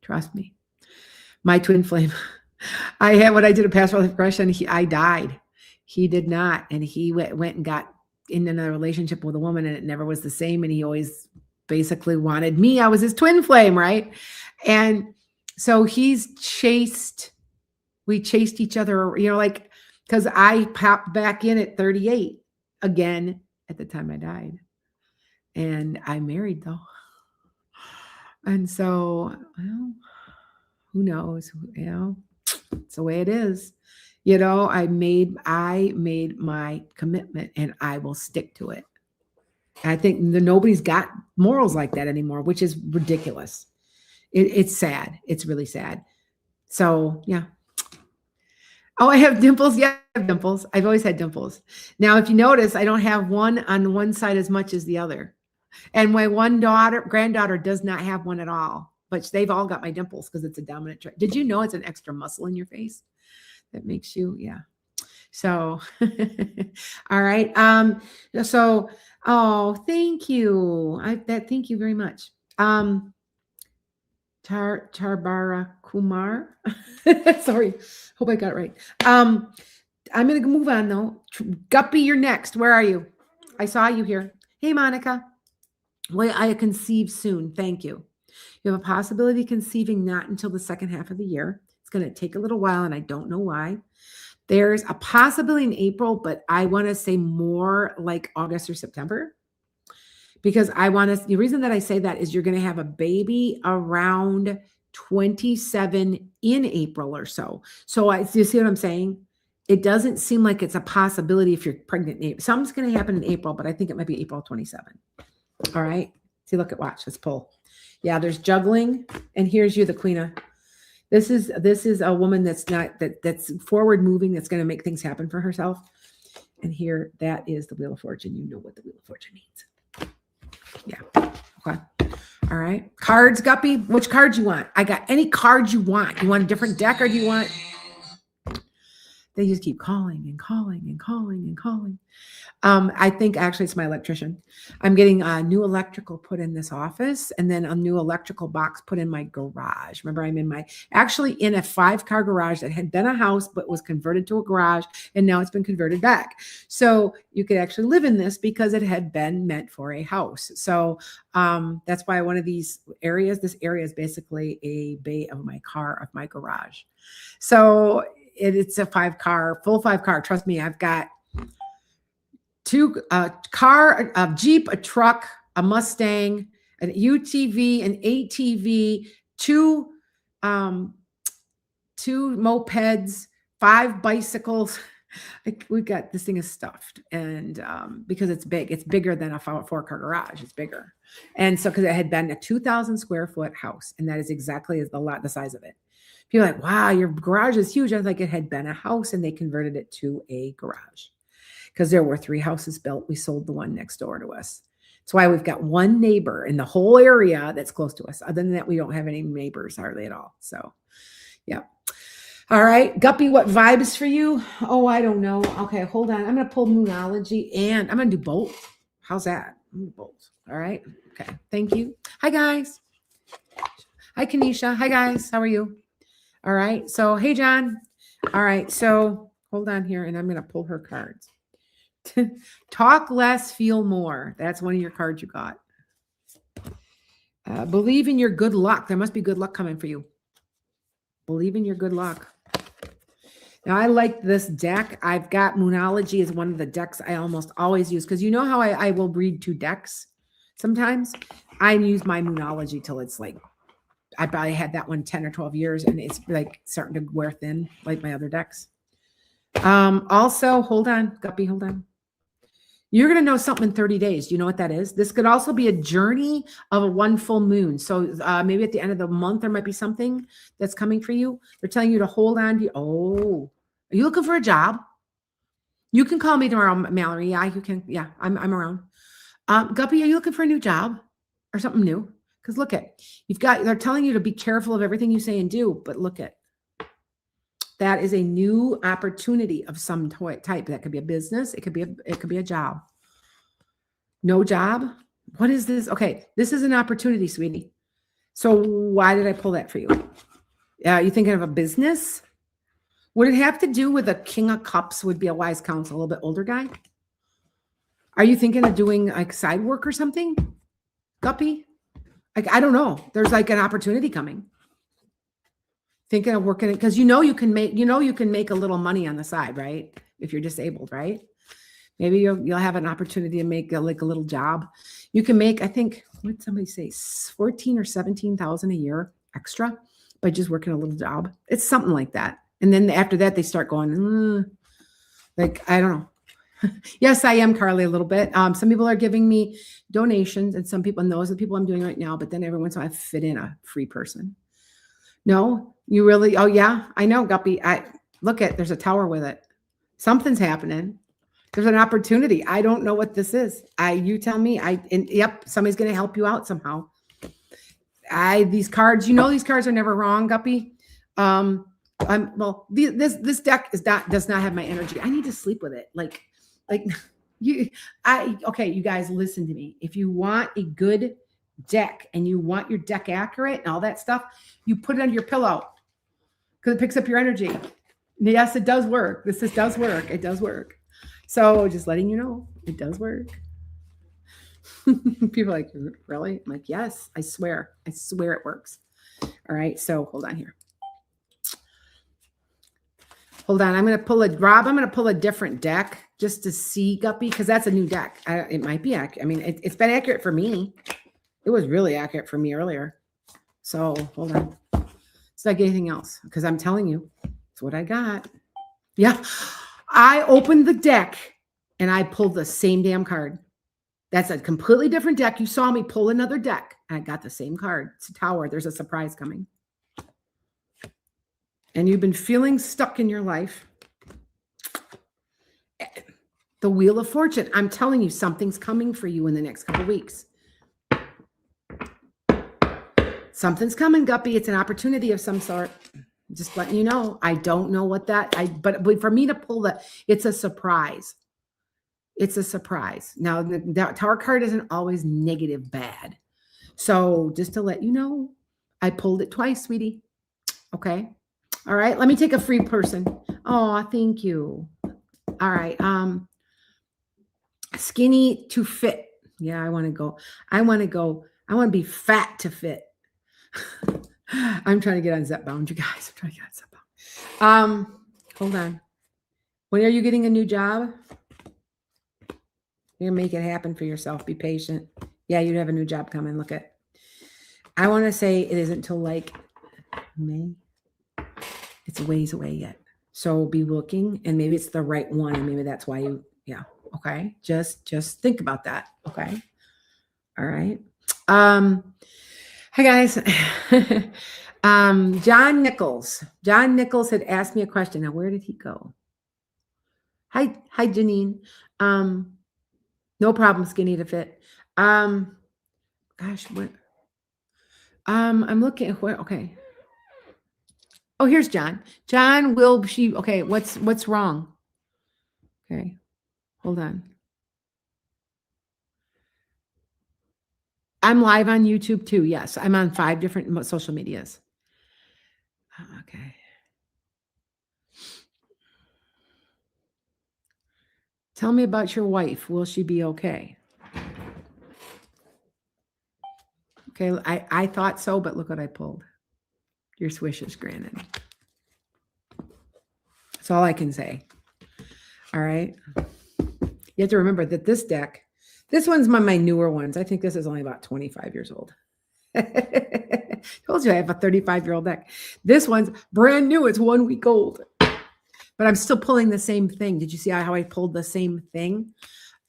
Trust me. My twin flame. When I did a past life regression, I died. He did not. And he went and got in another relationship with a woman and it never was the same. And he always basically wanted me. I was his twin flame, right? And so we chased each other, because I popped back in at 38 again at the time I died. And I married though. And so, well, who knows? It's the way it is. I made my commitment and I will stick to it. And I think nobody's got morals like that anymore, which is ridiculous. It's sad. It's really sad. So yeah. Oh, I have dimples. Yeah, I have dimples. I've always had dimples. Now, if you notice, I don't have one on one side as much as the other. And my granddaughter does not have one at all, but they've all got my dimples because it's a dominant trait. Did you know it's an extra muscle in your face that makes you, yeah. So, all right. So, oh, thank you. Thank you very much. Charbara Kumar. Sorry. Hope I got it right. I'm going to move on though. Guppy, you're next. Where are you? I saw you here. Hey, Monica. Well, I conceive soon. Thank you. You have a possibility of conceiving not until the second half of the year. It's going to take a little while, and I don't know why. There's a possibility in April, but I want to say more like August or September. Because the reason that I say that is you're going to have a baby around 27 in April or so. So you see what I'm saying? It doesn't seem like it's a possibility if you're pregnant in April. Something's going to happen in April, but I think it might be April 27. All right. See, watch. Let's pull. Yeah, there's juggling. And here's you, the queen of. This is a woman that's forward moving, that's going to make things happen for herself. And here, that is the Wheel of Fortune. You know what the Wheel of Fortune means. Yeah. Okay. All right. Cards, Guppy. Which cards you want? I got any cards you want. You want a different deck or do you want? They just keep calling and calling and calling and calling. I think actually it's my electrician. I'm getting a new electrical put in this office and then a new electrical box put in my garage. Remember, I'm in a 5-car garage that had been a house, but was converted to a garage. And now it's been converted back. So you could actually live in this because it had been meant for a house. So that's why one of these areas, this area is basically a bay of my garage. So it's a full 5-car. Trust me, I've got a Jeep, a truck, a Mustang, an UTV, an ATV, two mopeds, 5 bicycles. We got this thing is stuffed, and because it's bigger than a 4-car garage. It's bigger, and so because it had been a 2,000 square foot house, and that is exactly the size of it. People are like, wow, your garage is huge. I was like, it had been a house, and they converted it to a garage. Because there were 3 houses built. We sold the one next door to us. That's why we've got one neighbor in the whole area that's close to us. Other than that, we don't have any neighbors hardly at all. So, yeah. All right. Guppy, what vibes for you? Oh, I don't know. Okay, hold on. I'm going to pull Moonology and I'm going to do both. How's that? I'm going to do both. All right. Okay. Thank you. Hi, guys. Hi, Kanisha. Hi, guys. How are you? All right. So, hey, John. All right. So hold on here and I'm going to pull her cards. Talk less, feel more. That's one of your cards you got. Believe in your good luck. There must be good luck coming for you. Believe in your good luck. Now, I like this deck. I've got Moonology as one of the decks I almost always use because you know how I will read 2 decks sometimes? I use my Moonology till it's like, I probably had that one 10 or 12 years and it's like starting to wear thin like my other decks. Also, hold on, Guppy, hold on. You're going to know something in 30 days. Do you know what that is? This could also be a journey of a 1 full moon. So maybe at the end of the month, there might be something that's coming for you. They're telling you to hold on to, are you looking for a job? You can call me tomorrow, Mallory. Yeah, you can. Yeah, I'm around. Guppy, are you looking for a new job or something new? Because look they're telling you to be careful of everything you say and do, but look that is a new opportunity of some type. That could be a business. It could be a job. No job? What is this? Okay, this is an opportunity, sweetie. So why did I pull that for you? You thinking of a business? Would it have to do with a King of Cups would be a wise counsel, a little bit older guy? Are you thinking of doing like side work or something? Guppy? Like, I don't know. There's like an opportunity coming. Thinking of working it because you can make a little money on the side, right? If you're disabled, right? Maybe you'll have an opportunity to make a little job. You can make, I think, what did somebody say, 14 or 17,000 a year extra by just working a little job. It's something like that. And then after that, they start going, like, I don't know. Yes, I am, Carly, a little bit. Some people are giving me donations, and some people, and those are the people I'm doing right now. But then every once in a while, I fit in a free person. No, you really? Oh yeah, I know, Guppy. There's a tower with it. Something's happening. There's an opportunity. I don't know what this is. You tell me. Yep, somebody's going to help you out somehow. These cards, these cards are never wrong, Guppy. This deck does not have my energy. I need to sleep with it. You guys, listen to me. If you want a good deck and you want your deck accurate and all that stuff, you put it under your pillow because it picks up your energy. Yes, it does work. This does work. It does work. So just letting you know, it does work. People are like, really? I'm like, yes, I swear it works. All right. So hold on here. Hold on. I'm going to pull a different deck just to see, Guppy, because that's a new deck. It might be accurate. I mean, it's been accurate for me. It was really accurate for me earlier. So hold on. It's like anything else because I'm telling you, it's what I got. Yeah. I opened the deck and I pulled the same damn card. That's a completely different deck. You saw me pull another deck. And I got the same card. It's a tower. There's a surprise coming. And you've been feeling stuck in your life. The Wheel of Fortune. I'm telling you, something's coming for you in the next couple of weeks. Something's coming, Guppy. It's an opportunity of some sort. Just letting you know. I don't know what but for me to pull it's a surprise. It's a surprise. Now, the tower card isn't always negative bad. So just to let you know, I pulled it twice, sweetie. Okay. All right. Let me take a free person. Oh, thank you. All right. Skinny to fit. Yeah, I want to be fat to fit. I'm trying to get on Zepbound, you guys. I'm trying to get on Zepbound. Hold on. When are you getting a new job? You're gonna make it happen for yourself. Be patient. Yeah, you'd have a new job coming. Look at. I want to say it isn't until like May. It's a ways away yet. So be looking, and maybe it's the right one, and maybe that's why you. Yeah. Okay. Just think about that. Okay. All right. Hi guys. John Nichols. John Nichols had asked me a question. Now, where did he go? Hi, Janine. No problem, skinny to fit. Gosh, what? I'm looking at where. Okay. Oh, here's John. John, okay, what's wrong? Okay. Hold on. I'm live on YouTube too. Yes, I'm on 5 different social medias. Okay. Tell me about your wife. Will she be okay? Okay, I thought so, but look what I pulled. Your wish is granted. That's all I can say. All right. You have to remember that this deck, this one's my newer ones. I think this is only about 25 years old. Told you I have a 35-year-old deck. This one's brand new. It's 1 week old. But I'm still pulling the same thing. Did you see how I pulled the same thing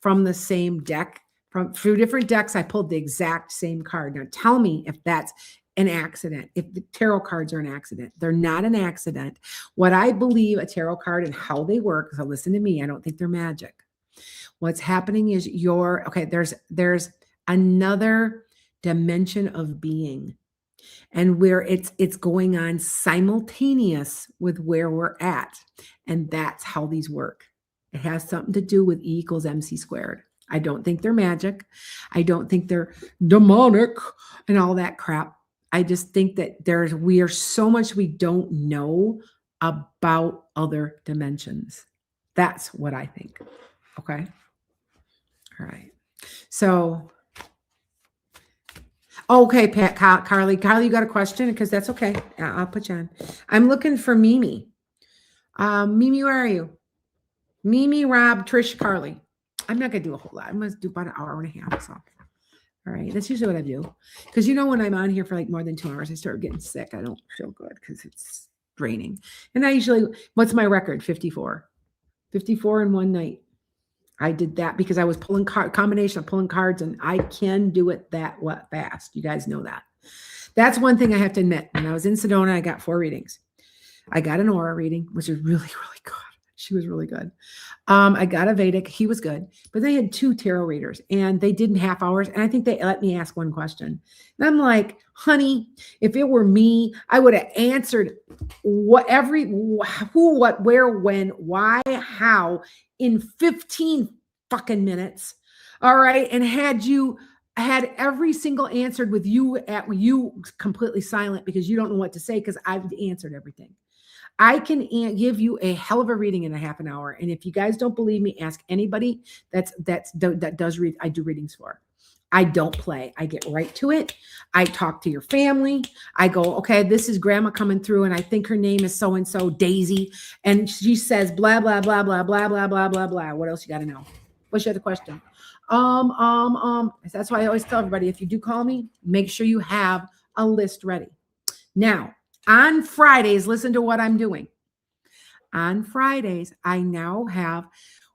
from the same deck? From 2 different decks, I pulled the exact same card. Now tell me if that's an accident, if the tarot cards are an accident. They're not an accident. What I believe a tarot card and how they work, so listen to me, I don't think they're magic. What's happening is there's another dimension of being, and where it's going on simultaneous with where we're at. And that's how these work. It has something to do with E equals MC squared. I don't think they're magic. I don't think they're demonic and all that crap. I just think that we are so much we don't know about other dimensions. That's what I think. Okay. All right. So, okay, Pat, Carly, you got a question? Because that's okay. I'll put you on. I'm looking for Mimi. Mimi, where are you? Mimi, Rob, Trish, Carly. I'm not going to do a whole lot. I'm going to do about an hour and a half. So, all right. That's usually what I do. Because when I'm on here for like more than 2 hours, I start getting sick. I don't feel good because it's draining. And I usually, what's my record? 54. 54 in one night. I did that because I was pulling combination of pulling cards, and I can do it that fast. You guys know that. That's one thing I have to admit. When I was in Sedona, I got 4 readings. I got an aura reading, which was really, really good. She was really good. I got a Vedic. He was good. But they had 2 tarot readers, and they did in half hours. And I think they let me ask 1 question. And I'm like, honey, if it were me, I would have answered who, what, where, when, why, how in 15 fucking minutes. All right. And had every single answered with you completely silent because you don't know what to say because I've answered everything. I can give you a hell of a reading in a half an hour. And if you guys don't believe me, ask anybody that does read. I do readings for. I don't play. I get right to it. I talk to your family. I go, okay, this is grandma coming through, and I think her name is so-and-so, Daisy. And she says, blah, blah, blah, blah, blah, blah, blah, blah, blah. What else you got to know? What's your other question? That's why I always tell everybody, if you do call me, make sure you have a list ready. Now, on Fridays, listen to what I'm doing. On Fridays, I now have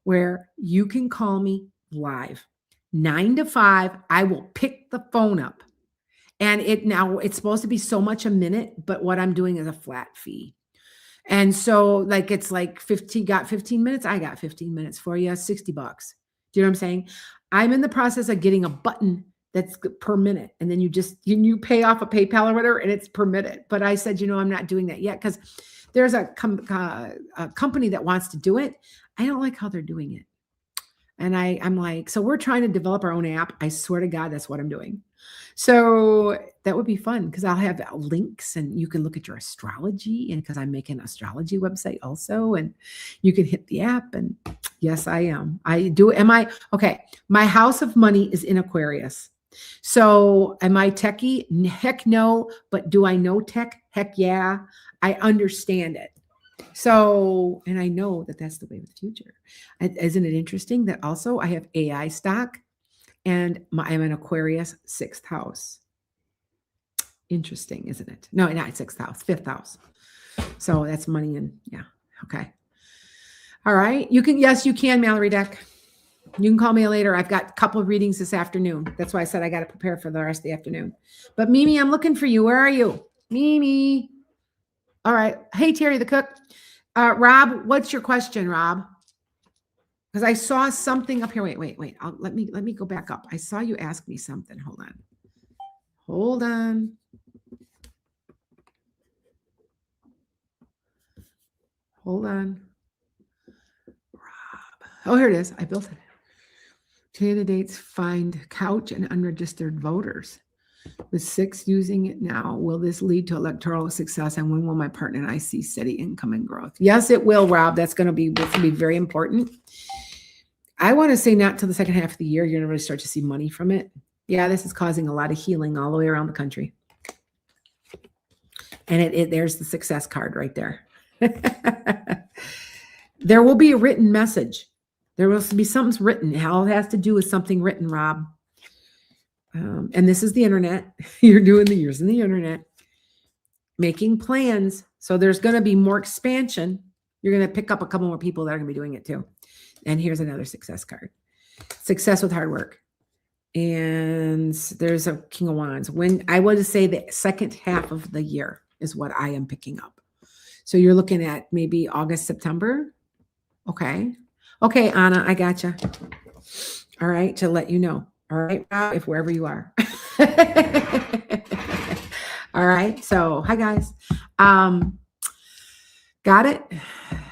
where you can call me live. 9 to 5, I will pick the phone up. And it's supposed to be so much a minute, but what I'm doing is a flat fee. And so it's like 15 minutes. I got 15 minutes for you, $60. Do you know what I'm saying? I'm in the process of getting a button that's per minute. And then you pay off a PayPal or whatever, and it's per minute. But I said, I'm not doing that yet because there's a company that wants to do it. I don't like how they're doing it. And I'm like, so we're trying to develop our own app. I swear to God, that's what I'm doing. So that would be fun because I'll have links and you can look at your astrology, and because I'm making an astrology website also, and you can hit the app. And yes, I am. I do. Okay. My house of money is in Aquarius. So am I techie? Heck no. But do I know tech? Heck yeah. I understand it. So, and I know that that's the way of the future. Isn't it interesting that also I have AI stock and I'm an Aquarius 6th house. Interesting, isn't it? No, not 6th house, 5th house. So that's money and yeah. Okay. All right. You can, Mallory Deck. You can call me later. I've got a couple of readings this afternoon. That's why I said I got to prepare for the rest of the afternoon. But Mimi, I'm looking for you. Where are you? Mimi. All right. Hey, Terry the cook. Rob, what's your question, Rob? Because I saw something up here. Wait. Let me go back up. I saw you ask me something. Hold on. Rob. Oh, here it is. I built it. Candidates find couch and unregistered voters. With 6 using it now, will this lead to electoral success? And when will my partner and I see steady income and growth? Yes, it will, Rob. That's going to be very important. I want to say not till the second half of the year, you're going to really start to see money from it. Yeah, this is causing a lot of healing all the way around the country. And there's the success card right there. There will be a written message. There will be something written. All it has to do with something written, Rob. And this is the internet. You're using the internet, making plans. So there's going to be more expansion. You're going to pick up a couple more people that are going to be doing it too. And here's another success card. Success with hard work. And there's a King of Wands. When I would say the second half of the year is what I am picking up. So you're looking at maybe August, September. Okay. Okay, Anna, I gotcha. All right, to let you know. All right, if wherever you are. All right. So hi guys. Got it.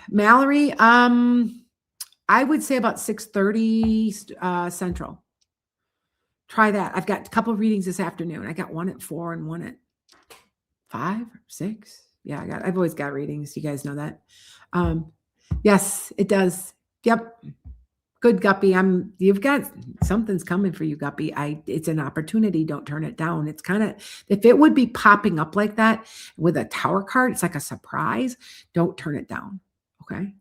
Mallory. I would say about 6:30 Central. Try that. I've got a couple of readings this afternoon. I got one at 4 and one at 5 or 6. Yeah, I've always got readings. You guys know that. Yes, it does. Yep. Good, Guppy. You've got something's coming for you, Guppy. It's an opportunity. Don't turn it down. It's kind of, if it would be popping up like that with a Tower card, it's like a surprise. Don't turn it down. Okay.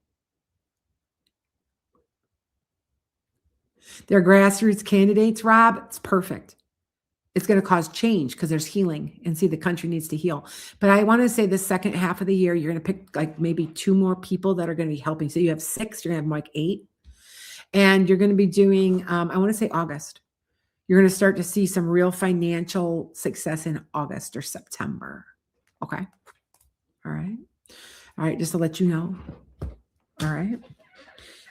They're grassroots candidates, Rob. It's perfect. It's going to cause change because there's healing, and see, the country needs to heal. But I want to say the second half of the year, you're going to pick like maybe 2 more people that are going to be helping. So you have 6, you're going to have like 8. And you're going to be doing, I want to say August. You're going to start to see some real financial success in August or September. Okay. All right. All right. Just to let you know. All right.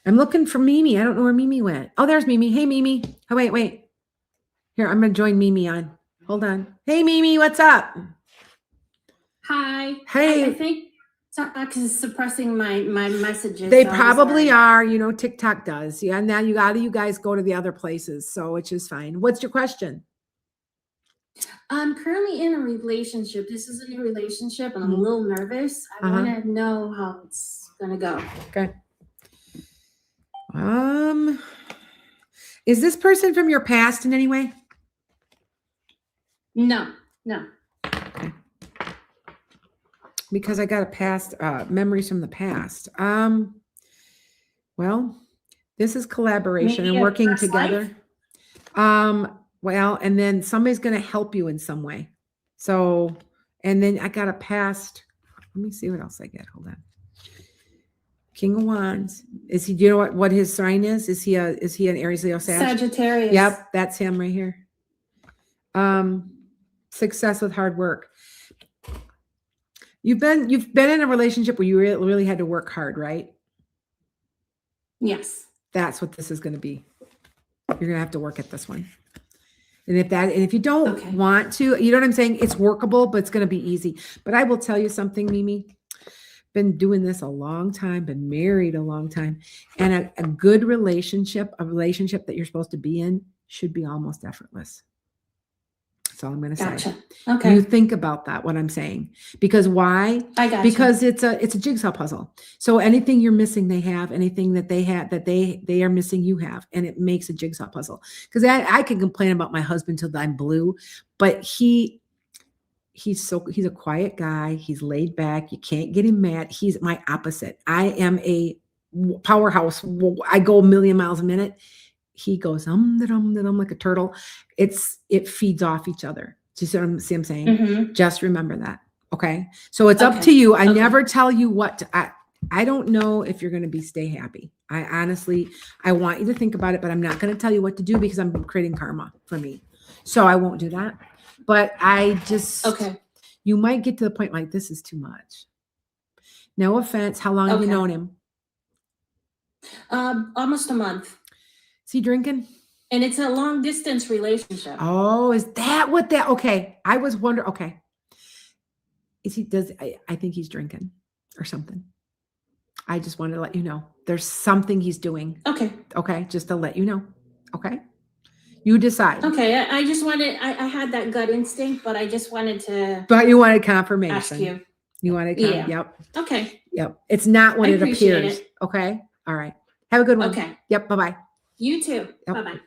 I'm looking for Mimi. I don't know where Mimi went. Oh, there's Mimi. Hey, Mimi. Oh, wait. Here, I'm going to join Mimi on. Hold on. Hey, Mimi, what's up? Hi. Hey. I think TikTok is suppressing my messages. They probably are. You know, TikTok does. Yeah. Now you guys go to the other places. So, which is fine. What's your question? I'm currently in a relationship. This is a new relationship, and I'm a little nervous. I want to know how it's going to go. Okay. Is this person from your past in any way? No. Okay. Because I got a past memories from the past. Well, this is collaboration and working together. Well, and then somebody's going to help you in some way. So, and then I got a past. Let me see what else I get. Hold on. King of Wands. Is he? Do you know what his sign is? Is he an Aries, Leo, Sagittarius? Yep, that's him right here. Success with hard work. You've been in a relationship where you really had to work hard, right? Yes. That's what this is going to be. You're going to have to work at this one. And if you don't want to, you know what I'm saying? It's workable, but it's going to be easy. But I will tell you something, Mimi. Been doing this a long time, been married a long time. And a good relationship, a relationship that you're supposed to be in, should be almost effortless. That's all I'm going to say. Okay. You think about that, what I'm saying. Because why? I got Because it's a jigsaw puzzle. So anything you're missing, they have. Anything that they have that they are missing, you have. And it makes a jigsaw puzzle. Because I can complain about my husband till I'm blue, but he's a quiet guy. He's laid back. You can't get him mad. He's my opposite. I am a powerhouse. I go a million miles a minute. He goes like a turtle. It feeds off each other. Do you see what I'm saying? Mm-hmm. Just remember that. Okay. So it's up to you. I never tell you what to, I don't know if you're going to stay happy. I honestly want you to think about it, but I'm not going to tell you what to do because I'm creating karma for me. So I won't do that. But I just, you might get to the point like, this is too much. No offense. How long have you known him? Almost a month. Is he drinking? And it's a long distance relationship. Oh, is that what that? Okay. I was wondering. Okay. I think he's drinking or something. I just wanted to let you know there's something he's doing. Okay. Okay. Just to let you know. Okay. You decide. Okay. I just wanted, I had that gut instinct, but I just wanted to. But you wanted confirmation. Ask you. You wanted Yep. Okay. Yep. It's not what it appears. It. Okay. All right. Have a good one. Okay. Yep. Bye-bye. You too. Yep. Bye-bye.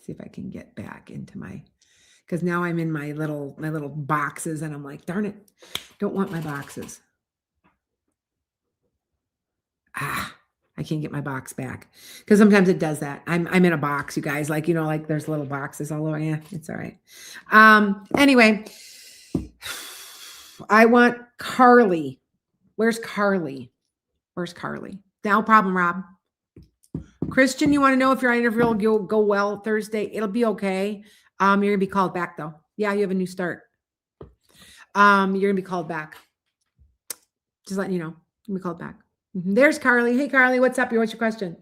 See if I can get back into because now I'm in my little boxes and I'm like, darn it, don't want my boxes. I can't get my box back because sometimes it does that. I'm in a box, you guys, like, like there's little boxes all over. Yeah, it's all right. Anyway, I want Carly. Where's Carly? No problem, Rob. Christian, you want to know if your interview will go well Thursday? It'll be okay. You're gonna be called back though. Yeah, you have a new start. You're gonna be called back. Just letting you know. You're gonna be called back. There's Carly. Hey, Carly, what's up? What's your question?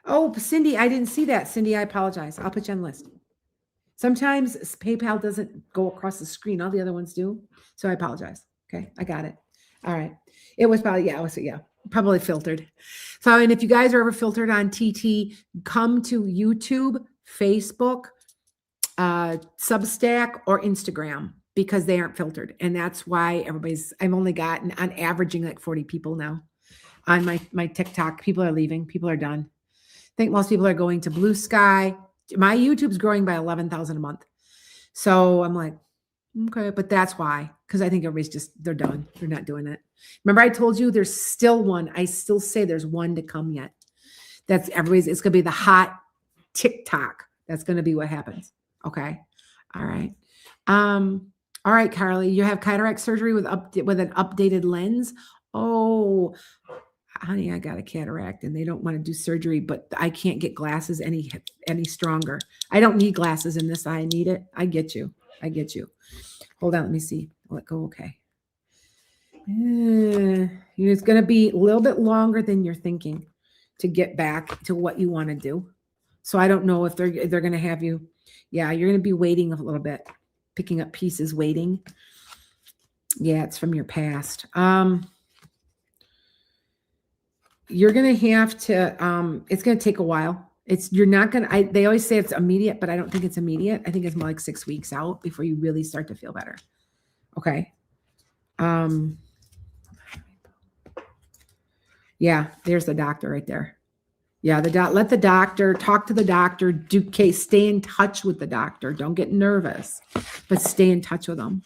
Oh, Cindy, I didn't see that. Cindy, I apologize. I'll put you on the list. Sometimes PayPal doesn't go across the screen. All the other ones do. So I apologize. Okay, I got it. All right. It was probably, probably filtered. So, and if you guys are ever filtered on TT, come to YouTube, Facebook, Substack, or Instagram, because they aren't filtered. And that's why I've only gotten on averaging like 40 people now on my TikTok. People are leaving. People are done. I think most people are going to Blue Sky. My YouTube's growing by 11,000 a month. So I'm like, okay, but that's why, because I think everybody's they're done. They're not doing it. Remember I told you there's still one. I still say there's one to come yet. It's going to be the hot TikTok. That's going to be what happens. Okay. All right. All right, Carly, you have cataract surgery with an updated lens. Oh, honey, I got a cataract and they don't want to do surgery, but I can't get glasses any stronger. I don't need glasses in this eye. I need it. I get you. Hold on. Let me see. Let go. Okay. It's going to be a little bit longer than you're thinking to get back to what you want to do. So I don't know if they're going to have you. Yeah, you're going to be waiting a little bit, picking up pieces, waiting. Yeah, it's from your past. You're going to have to, it's going to take a while. You're not going to, they always say it's immediate, but I don't think it's immediate. I think it's more like 6 weeks out before you really start to feel better. Okay. Yeah, there's the doctor right there. Yeah, let the doctor, talk to the doctor, stay in touch with the doctor. Don't get nervous, but stay in touch with them.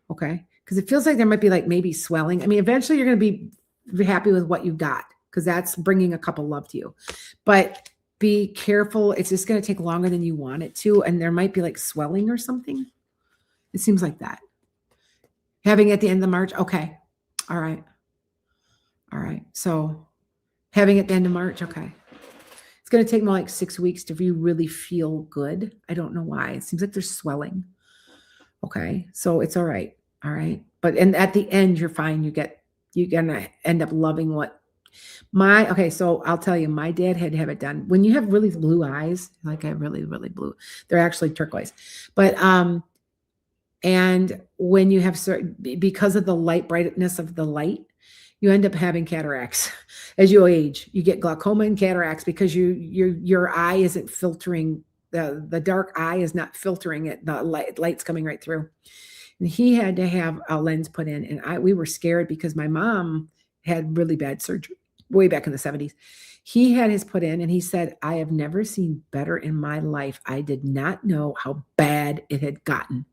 Okay. Because it feels like there might be like maybe swelling. I mean, eventually you're going to be happy with what you got, because that's bringing a couple love to you. But be careful. It's just going to take longer than you want it to. And there might be like swelling or something. It seems like that. Having at the end of March. Okay. All right. So having at the end of March. Okay. It's going to take more like 6 weeks to really feel good. I don't know why. It seems like there's swelling. Okay. So it's all right. All right. But, and at the end, you're fine. You're going to end up loving okay. So I'll tell you, my dad had to have it done. When you have really blue eyes, like I have really, really blue, they're actually turquoise. But, and when you have because of the brightness of the light, you end up having cataracts as you age. You get glaucoma and cataracts because your eye isn't filtering, the dark eye is not filtering it. The light's coming right through. And he had to have a lens put in, and we were scared because my mom had really bad surgery way back in the 70s. He had his put in, and he said, I have never seen better in my life. I did not know how bad it had gotten.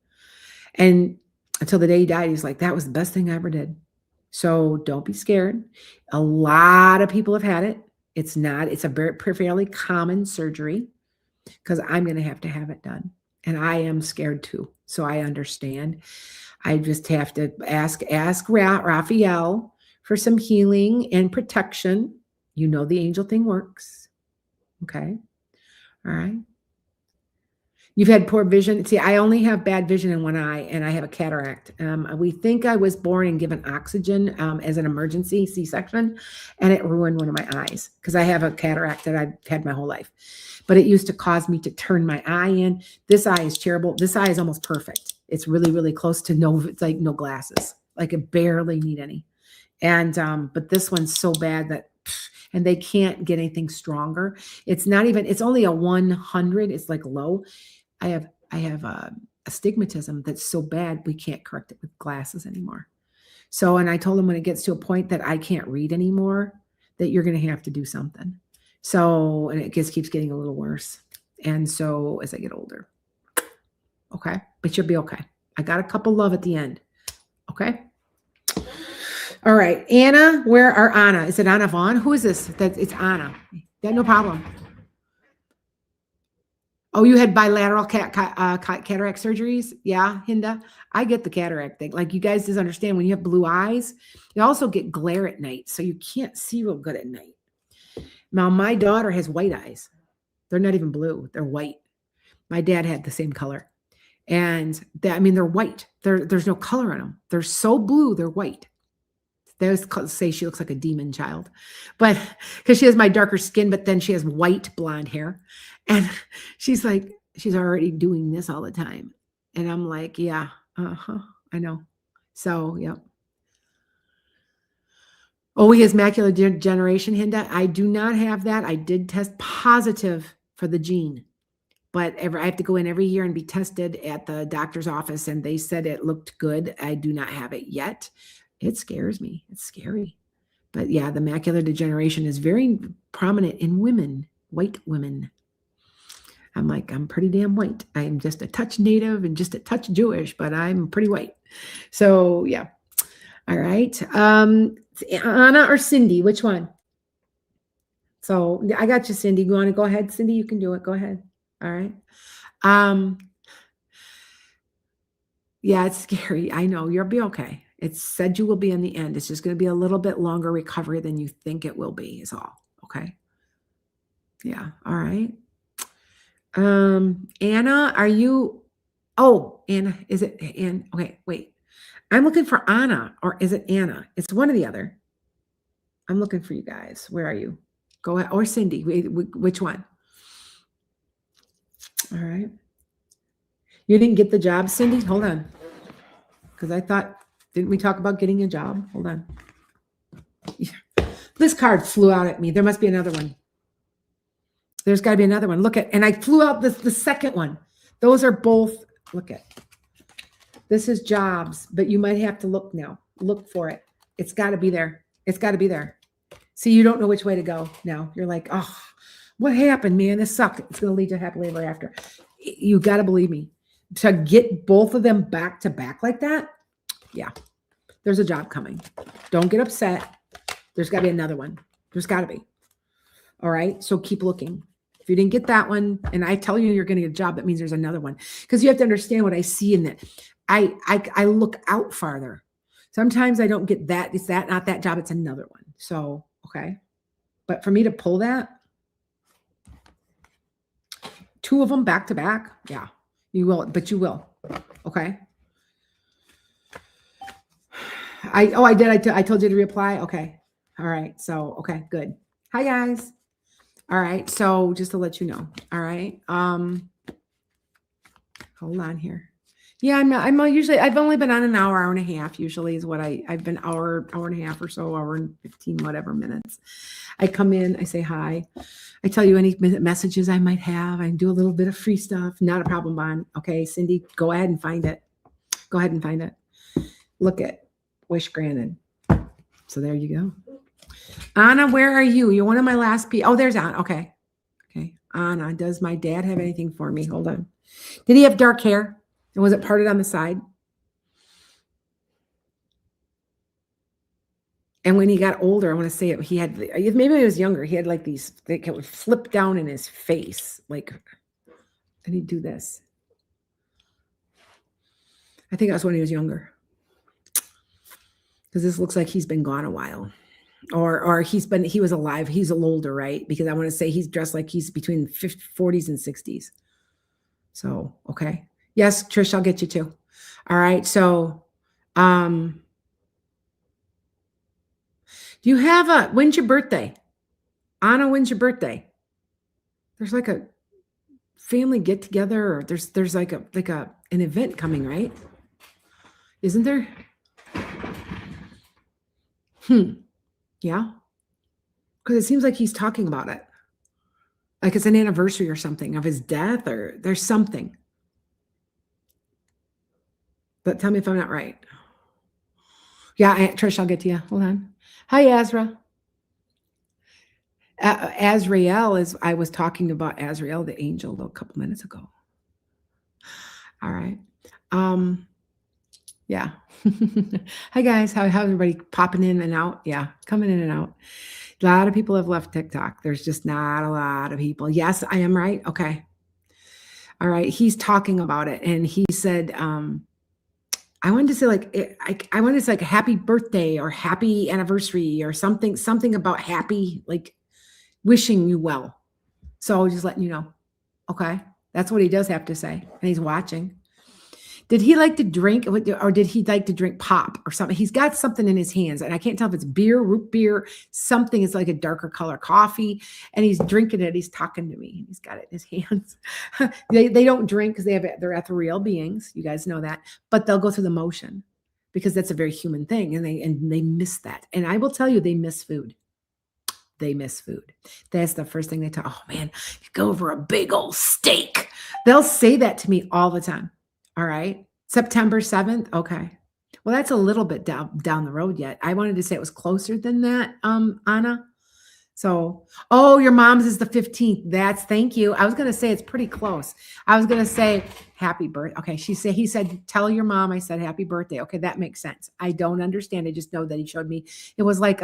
And until the day he died, he's like, that was the best thing I ever did. So don't be scared. A lot of people have had it. It's a fairly common surgery, because I'm going to have it done. And I am scared too. So I understand. I just have to ask Raphael for some healing and protection. You know, the angel thing works. Okay. All right. You've had poor vision. See, I only have bad vision in one eye, and I have a cataract. We think I was born and given oxygen as an emergency C-section, and it ruined one of my eyes because I have a cataract that I've had my whole life. But it used to cause me to turn my eye in. This eye is terrible. This eye is almost perfect. It's really, really close to it's like no glasses. Like I barely need any. And but this one's so bad that, and they can't get anything stronger. It's only a 100. It's like low. I have astigmatism that's so bad we can't correct it with glasses anymore. So, and I told him when it gets to a point that I can't read anymore, that you're going to have to do something. So, and it just keeps getting a little worse. And so as I get older, okay, but you'll be okay. I got a couple love at the end. Okay. All right. Anna, where are Anna? Is it Anna Vaughn? Who is this? It's Anna. Yeah, no problem. Oh, you had bilateral cataract surgeries? Yeah, Hinda. I get the cataract thing. Like, you guys just understand, when you have blue eyes, you also get glare at night. So you can't see real good at night. Now, my daughter has white eyes. They're not even blue. They're white. My dad had the same color. And they're white. There's no color on them. They're so blue, they're white. They always say she looks like a demon child, but because she has my darker skin, but then she has white blonde hair. And she's like, she's already doing this all the time. And I'm like, yeah, I know. So, yeah. Oh, he has macular degeneration, Hinda. I do not have that. I did test positive for the gene, but I have to go in every year and be tested at the doctor's office. And they said it looked good. I do not have it yet. It scares me. It's scary. But yeah, the macular degeneration is very prominent in women, white women. I'm like, I'm pretty damn white. I'm just a touch native and just a touch Jewish, but I'm pretty white. So yeah. All right. Anna or Cindy, which one? So I got you, Cindy. You want to go ahead, Cindy? You can do it. Go ahead. All right. Yeah, it's scary. I know. You'll be okay. It's said you will be in the end. It's just going to be a little bit longer recovery than you think it will be, is all. Okay. Yeah. All right. Anna, are you? Oh, Anna, is it Anna? Okay, wait. I'm looking for Anna, or is it Anna? It's one or the other. I'm looking for you guys. Where are you? Go ahead. Or Cindy. Which one? All right. You didn't get the job, Cindy? Hold on. Because I thought, didn't we talk about getting a job? Hold on. This card flew out at me. There must be another one. There's got to be another one. Look at, and I flew out the second one. Those are both, look at. This is jobs, but you might have to look now. Look for it. It's got to be there. It's got to be there. See, you don't know which way to go now. You're like, oh, what happened, man? This sucked. It's going to lead to happily ever after. You got to believe me. To get both of them back to back like that, yeah, there's a job coming. Don't get upset. There's got to be another one. There's got to be. All right. So keep looking. If you didn't get that one, and I tell you you're going to get a job, that means there's another one. Because you have to understand what I see in that. I look out farther. Sometimes I don't get that. It's that, not that job. It's another one. So, okay. But for me to pull that, two of them back to back, yeah, you will, but you will. Okay. I did. I told you to reapply. Okay. All right. So, okay, good. Hi guys. All right. So just to let you know. All right. Hold on here. Yeah, I'm usually, I've only been on an hour and a half, usually is what I've been hour and a half or so, hour and 15, whatever minutes. I come in, I say hi. I tell you any messages I might have. I do a little bit of free stuff. Not a problem, Bon. Okay, Cindy, go ahead and find it. Go ahead and find it. Look at wish granted. So there you go. Anna, where are you? You're one of my last people. Oh, there's Anna. Okay. Okay. Anna, does my dad have anything for me? Hold on. Did he have dark hair? And was it parted on the side? And when he got older, I want to say it, he had, maybe when he was younger, he had like these, they would flip down in his face. Like, and he'd do this. I think that was when he was younger. Because this looks like he's been gone a while. Or he was alive. He's a little older, right? Because I want to say he's dressed like he's between 40s and 60s. So, okay. Yes, Trish, I'll get you too. All right. So, do you have when's your birthday? Anna, when's your birthday? There's like a family get together, or there's like an event coming, right? Isn't there? Yeah. Because it seems like he's talking about it. Like it's an anniversary or something of his death, or there's something. But tell me if I'm not right. Yeah, Trish, I'll get to you. Hold on. Hi, Azra. Azrael is, I was talking about Azrael, the angel, a couple minutes ago. All right. Yeah. Hi guys, how's everybody popping in and out? Yeah, coming in and out. A lot of people have left TikTok. There's just not a lot of people. Yes, I am right. Okay. All right. He's talking about it, and he said, I wanted to say I wanted to say like happy birthday or happy anniversary or something about happy, like wishing you well. So just letting you know. Okay. That's what he does have to say. And he's watching. Did he like to drink or did he like to drink pop or something? He's got something in his hands and I can't tell if it's beer, root beer, something. It's like a darker color coffee and he's drinking it. He's talking to me. He's got it in his hands. they don't drink because they're ethereal beings. You guys know that, but they'll go through the motion because that's a very human thing. And they miss that. And I will tell you, they miss food. They miss food. That's the first thing they talk. Oh man, you go over a big old steak. They'll say that to me all the time. All right. September 7th. Okay. Well, that's a little bit down the road yet. I wanted to say it was closer than that, Anna. So, oh, your mom's is the 15th. Thank you. I was going to say it's pretty close. I was going to say happy birthday. Okay. He said, tell your mom I said happy birthday. Okay. That makes sense. I don't understand. I just know that he showed me. It was like,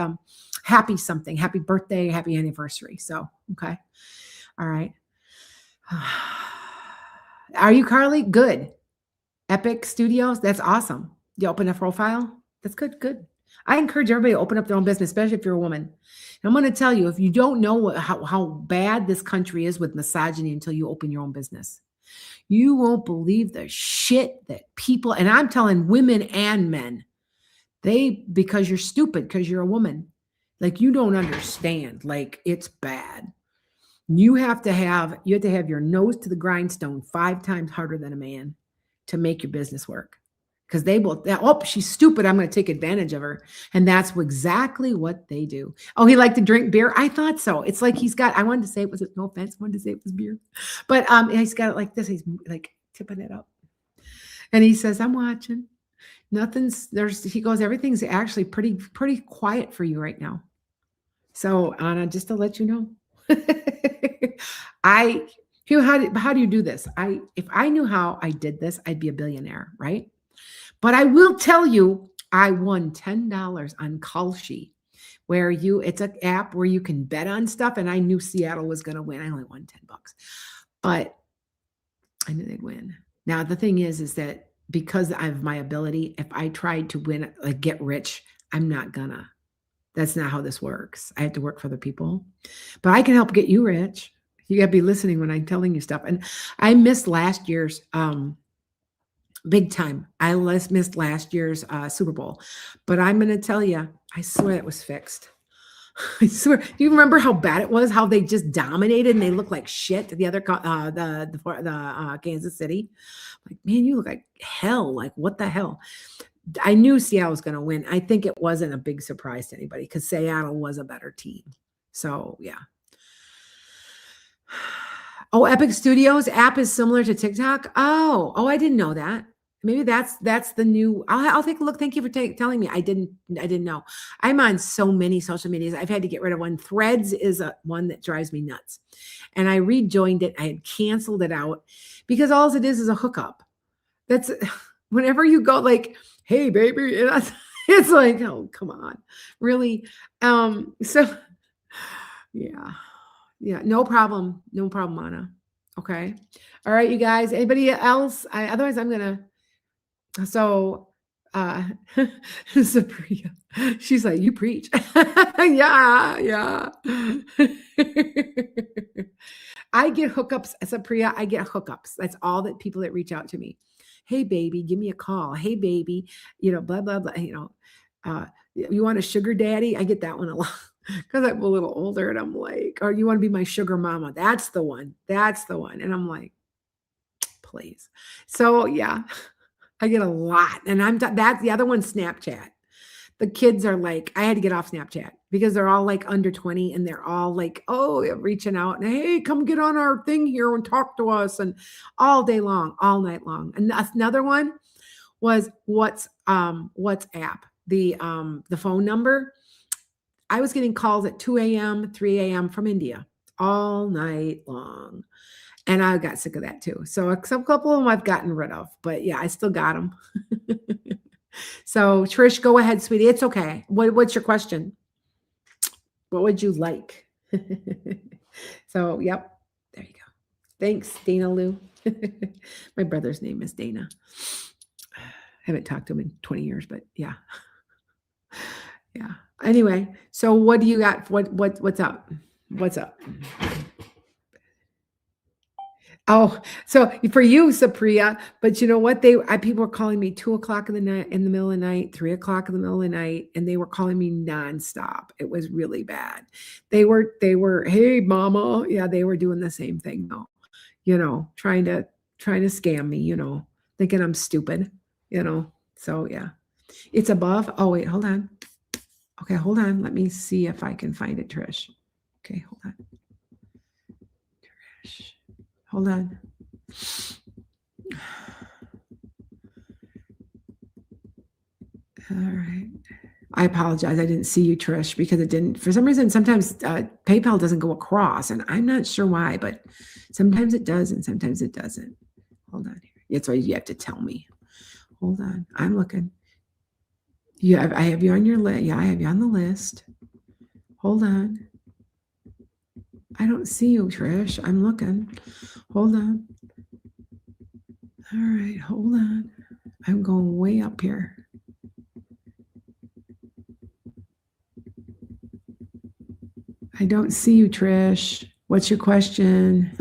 happy something, happy birthday, happy anniversary. So, okay. All right. Are you Carly? Good. Epic Studios. That's awesome. You open a profile. That's good. Good. I encourage everybody to open up their own business, especially if you're a woman. And I'm going to tell you, if you don't know how bad this country is with misogyny until you open your own business, you won't believe the shit that people, and I'm telling women and men, because you're stupid, because you're a woman, like you don't understand, like it's bad. You have to have your nose to the grindstone 5 times harder than a man to make your business work. Because they will, oh, she's stupid. I'm going to take advantage of her. And that's exactly what they do. Oh, he liked to drink beer. I thought so. It's like I wanted to say it was, no offense, I wanted to say it was beer. But he's got it like this. He's like tipping it up. And he says, I'm watching. He goes, everything's actually pretty quiet for you right now. So Anna, just to let you know, how do you do this? If I knew how I did this, I'd be a billionaire, right? But I will tell you, I won $10 on Kalshi, where it's an app where you can bet on stuff. And I knew Seattle was going to win. I only won $10, but I knew they'd win. Now, the thing is that because of my ability, if I tried to win, like get rich, I'm not gonna. That's not how this works. I have to work for other people, but I can help get you rich. You got to be listening when I'm telling you stuff. And I missed last year's big time. I missed last year's Super Bowl, but I'm going to tell you, I swear it was fixed. I swear. Do you remember how bad it was? How they just dominated and they looked like shit. The other, the Kansas City, like, man, you look like hell. Like, what the hell? I knew Seattle was going to win. I think it wasn't a big surprise to anybody because Seattle was a better team. So yeah. Oh, Epic Studios app is similar to TikTok. Oh, I didn't know that. Maybe that's the new. I'll take a look. Thank you for telling me. I didn't know. I'm on so many social medias. I've had to get rid of one. Threads is one that drives me nuts, and I rejoined it. I had canceled it out because all it is a hookup. That's whenever you go like, hey baby, it's like, oh come on, really. So yeah, no problem, Anna. Okay, all right, you guys. Anybody else? Otherwise, I'm gonna. So, Sabria, she's like, you preach. yeah. I get hookups, Sabria. I get hookups. That's all that people that reach out to me. Hey, baby, give me a call. Hey, baby, blah, blah, blah. You want a sugar daddy? I get that one a lot because I'm a little older and I'm like, or you want to be my sugar mama? That's the one. And I'm like, please. So yeah. I get a lot. And that's the other one, Snapchat. The kids are like, I had to get off Snapchat because they're all like under 20 and they're all like, oh, reaching out and hey, come get on our thing here and talk to us and all day long, all night long. And another one was WhatsApp. the phone number, I was getting calls at 2 a.m., 3 a.m. from India all night long. And I got sick of that too. So a couple of them I've gotten rid of, but yeah, I still got them. So Trish, go ahead, sweetie. It's okay. What's your question? What would you like? So, yep. There you go. Thanks, Dana Lou. My brother's name is Dana. I haven't talked to him in 20 years, but yeah. Yeah. Anyway, so what do you got? What's up? What's up? Oh, so for you, Supriya, but you know what? People were calling me 2 o'clock in the night, in the middle of the night, 3 o'clock in the middle of the night, and they were calling me nonstop. It was really bad. They were, hey, mama. Yeah, they were doing the same thing though. Trying to scam me, thinking I'm stupid, So yeah. It's above. Oh, wait, hold on. Okay, hold on. Let me see if I can find it, Trish. Okay, hold on. Trish. Hold on. All right. I apologize. I didn't see you, Trish, because it didn't. For some reason, sometimes PayPal doesn't go across, and I'm not sure why, but sometimes it does, and sometimes it doesn't. Hold on here. That's why you have to tell me. Hold on. I'm looking. I have you on your list. Yeah, I have you on the list. Hold on. I don't see you, Trish. I'm looking. Hold on. All right, hold on. I'm going way up here. I don't see you, Trish. What's your question?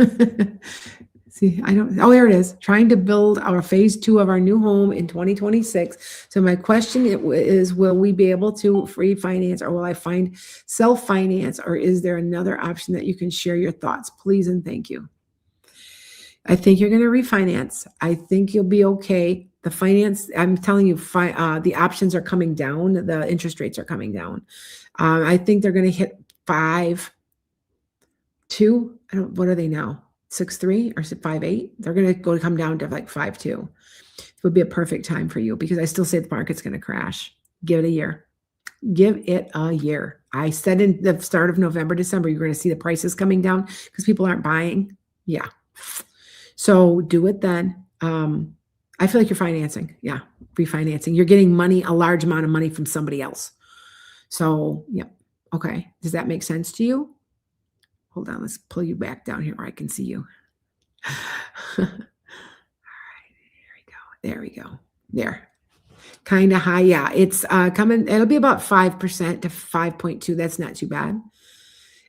See, I don't. Oh, there it is. Trying to build our phase 2 of our new home in 2026. So my question is, will we be able to refinance, or will I find self-finance, or is there another option that you can share your thoughts? Please and thank you. I think you're going to refinance. I think you'll be okay. The finance, I'm telling you, the options are coming down. The interest rates are coming down. I think they're going to hit 5.2. What are they now? 6.3 or 5.8? They're going to come down to like 5.2. It would be a perfect time for you, because I still say the market's going to crash. Give it a year. Give it a year. I said in the start of November, December, you're going to see the prices coming down because people aren't buying. Yeah. So do it then. I feel like you're financing. Yeah. Refinancing. You're getting money, a large amount of money from somebody else. So, yeah. Okay. Does that make sense to you? Hold on. Let's pull you back down here where I can see you. All right. There we go. There. Kind of high. Yeah. It's coming. It'll be about 5% to 5.2. That's not too bad.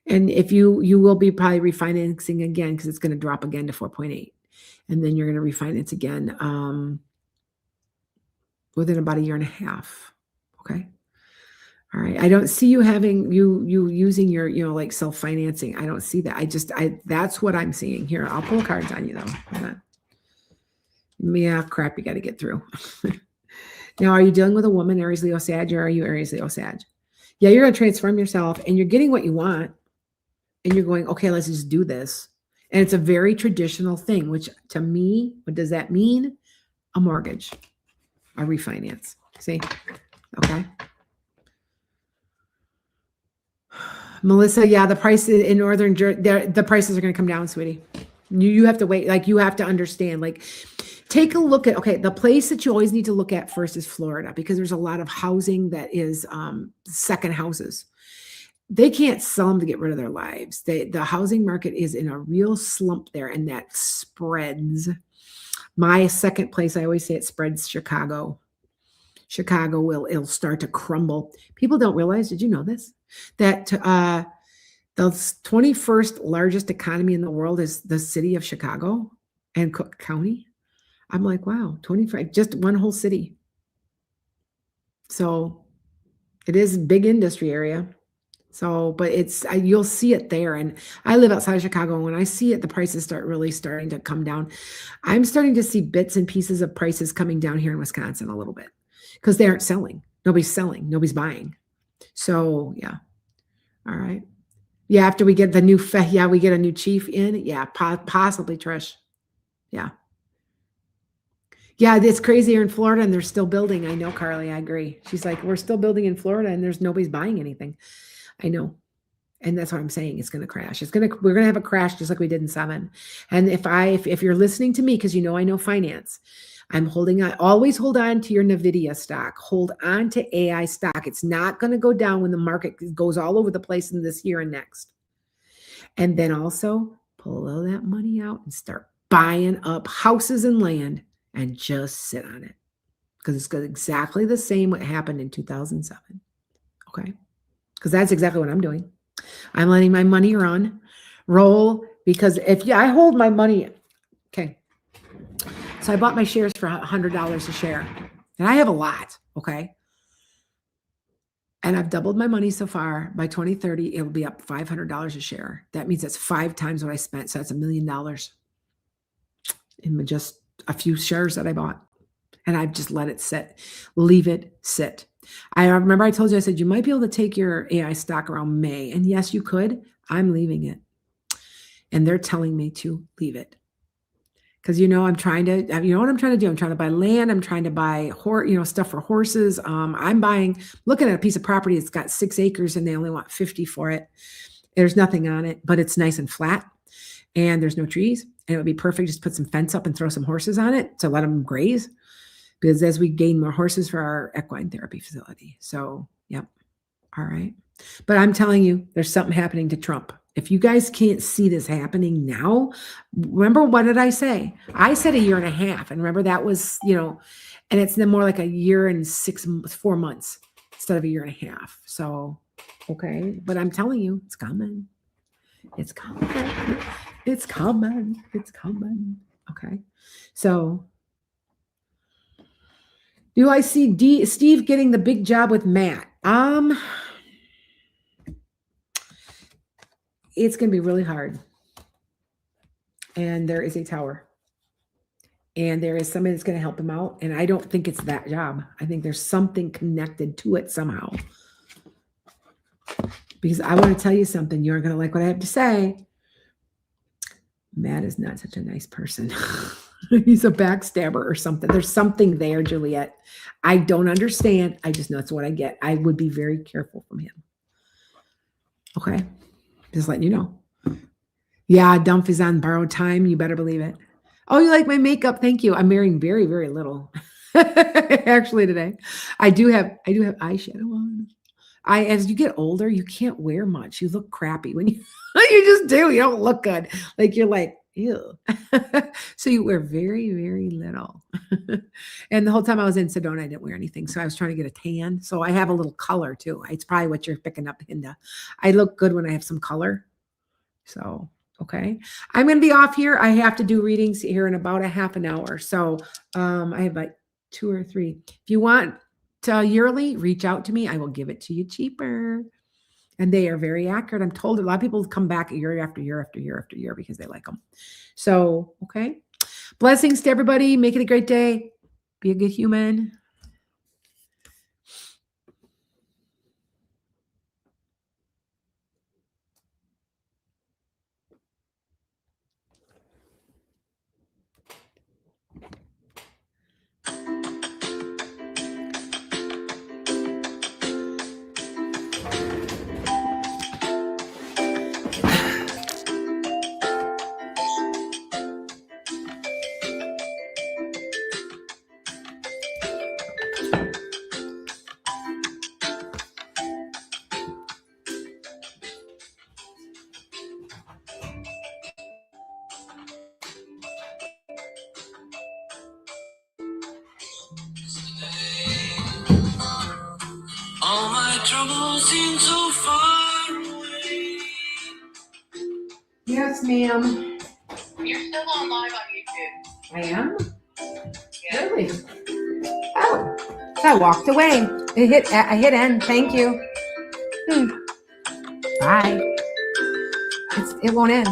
And if you will be probably refinancing again, because it's going to drop again to 4.8. And then you're going to refinance again within about a year and a half. Okay. All right. I don't see you having you using your, like self-financing. I don't see that. That's what I'm seeing here. I'll pull cards on you though. Hold on. Yeah, crap. You got to get through. Now, are you dealing with a woman, Aries, Leo, Sag, or are you Aries, Leo, Sag? Yeah, you're going to transform yourself, and you're getting what you want. And you're going, okay, let's just do this. And it's a very traditional thing, which to me, what does that mean? A mortgage, a refinance. See? Okay. Melissa, yeah, the prices in Northern Jersey, the prices are going to come down, sweetie. You have to wait. Like, you have to understand, like, take a look at, okay, the place that you always need to look at first is Florida, because there's a lot of housing that is second houses. They can't sell them to get rid of their lives. The housing market is in a real slump there, and that spreads. My second place, I always say it spreads Chicago. Chicago it'll start to crumble. People don't realize, did you know this? That the 21st largest economy in the world is the city of Chicago and Cook County. I'm like, wow, 25, just one whole city. So it is a big industry area. So, but you'll see it there. And I live outside of Chicago. And when I see it, the prices starting to come down. I'm starting to see bits and pieces of prices coming down here in Wisconsin a little bit, because they aren't selling. Nobody's selling. Nobody's buying. So, yeah. All right. Yeah. After we get we get a new chief in. Yeah. Possibly, Trish. Yeah. Yeah, it's crazy here in Florida and they're still building. I know, Carly, I agree. She's like, we're still building in Florida and there's nobody's buying anything. I know. And that's what I'm saying. It's going to crash. We're going to have a crash just like we did in 7. And if you're listening to me, cause you know, I know finance, I'm holding on, always hold on to your NVIDIA stock, hold on to AI stock. It's not going to go down when the market goes all over the place in this year and next. And then also pull all that money out and start buying up houses and land and just sit on it. Because it's exactly the same what happened in 2007. Okay. Because that's exactly what I'm doing. I'm letting my money roll, because if I hold my money, okay. So I bought my shares for $100 a share, and I have a lot, okay. And I've doubled my money so far. By 2030, it will be up $500 a share. That means that's 5 times what I spent. So that's $1 million in just a few shares that I bought, and I've just let it sit, leave it sit. I remember I told you, I said, you might be able to take your AI stock around May. And yes, you could. I'm leaving it. And they're telling me to leave it. Because, you know, I'm trying to, you know what I'm trying to do? I'm trying to buy land. I'm trying to buy, stuff for horses. I'm looking at a piece of property. It's got 6 acres and they only want 50 for it. There's nothing on it, but it's nice and flat and there's no trees. And it would be perfect. Just put some fence up and throw some horses on it to let them graze. Because as we gain more horses for our equine therapy facility. So, yep. All right. But I'm telling you, there's something happening to Trump. If you guys can't see this happening now, remember, what did I say? I said 1.5 years. And remember, that was, and it's then more like 1 year and 4 months instead of 1.5 years. So, okay. But I'm telling you, it's coming. It's coming. It's coming. It's coming. Okay. So, do I see Steve getting the big job with Matt? It's going to be really hard. And there is a tower. And there is somebody that's going to help him out. And I don't think it's that job. I think there's something connected to it somehow. Because I want to tell you something. You're going to like what I have to say. Matt is not such a nice person. He's a backstabber or something. There's something there, Juliet. I don't understand. I just know it's what I get. I would be very careful from him. Okay. Just letting you know. Yeah, Dumph is on borrowed time. You better believe it. Oh, you like my makeup? Thank you. I'm wearing very, very little. Actually, today. I do have eyeshadow on. As you get older, you can't wear much. You look crappy when you you just do. You don't look good. Like you're like, ew. So you wear very, very little. And the whole time I was in Sedona, I didn't wear anything. So I was trying to get a tan. So I have a little color too. It's probably what you're picking up, Hinda. I look good when I have some color. So, okay. I'm going to be off here. I have to do readings here in about a half an hour. So I have like 2 or 3. If you want yearly, reach out to me. I will give it to you cheaper. And they are very accurate. I'm told a lot of people come back year after year after year after year because they like them. So, okay. Blessings to everybody. Make it a great day. Be a good human. All my troubles seem so far away. Yes, ma'am. You're still on live on YouTube. I am? Yeah. Really? Oh. So I walked away. I hit end. Thank you. Bye. It won't end.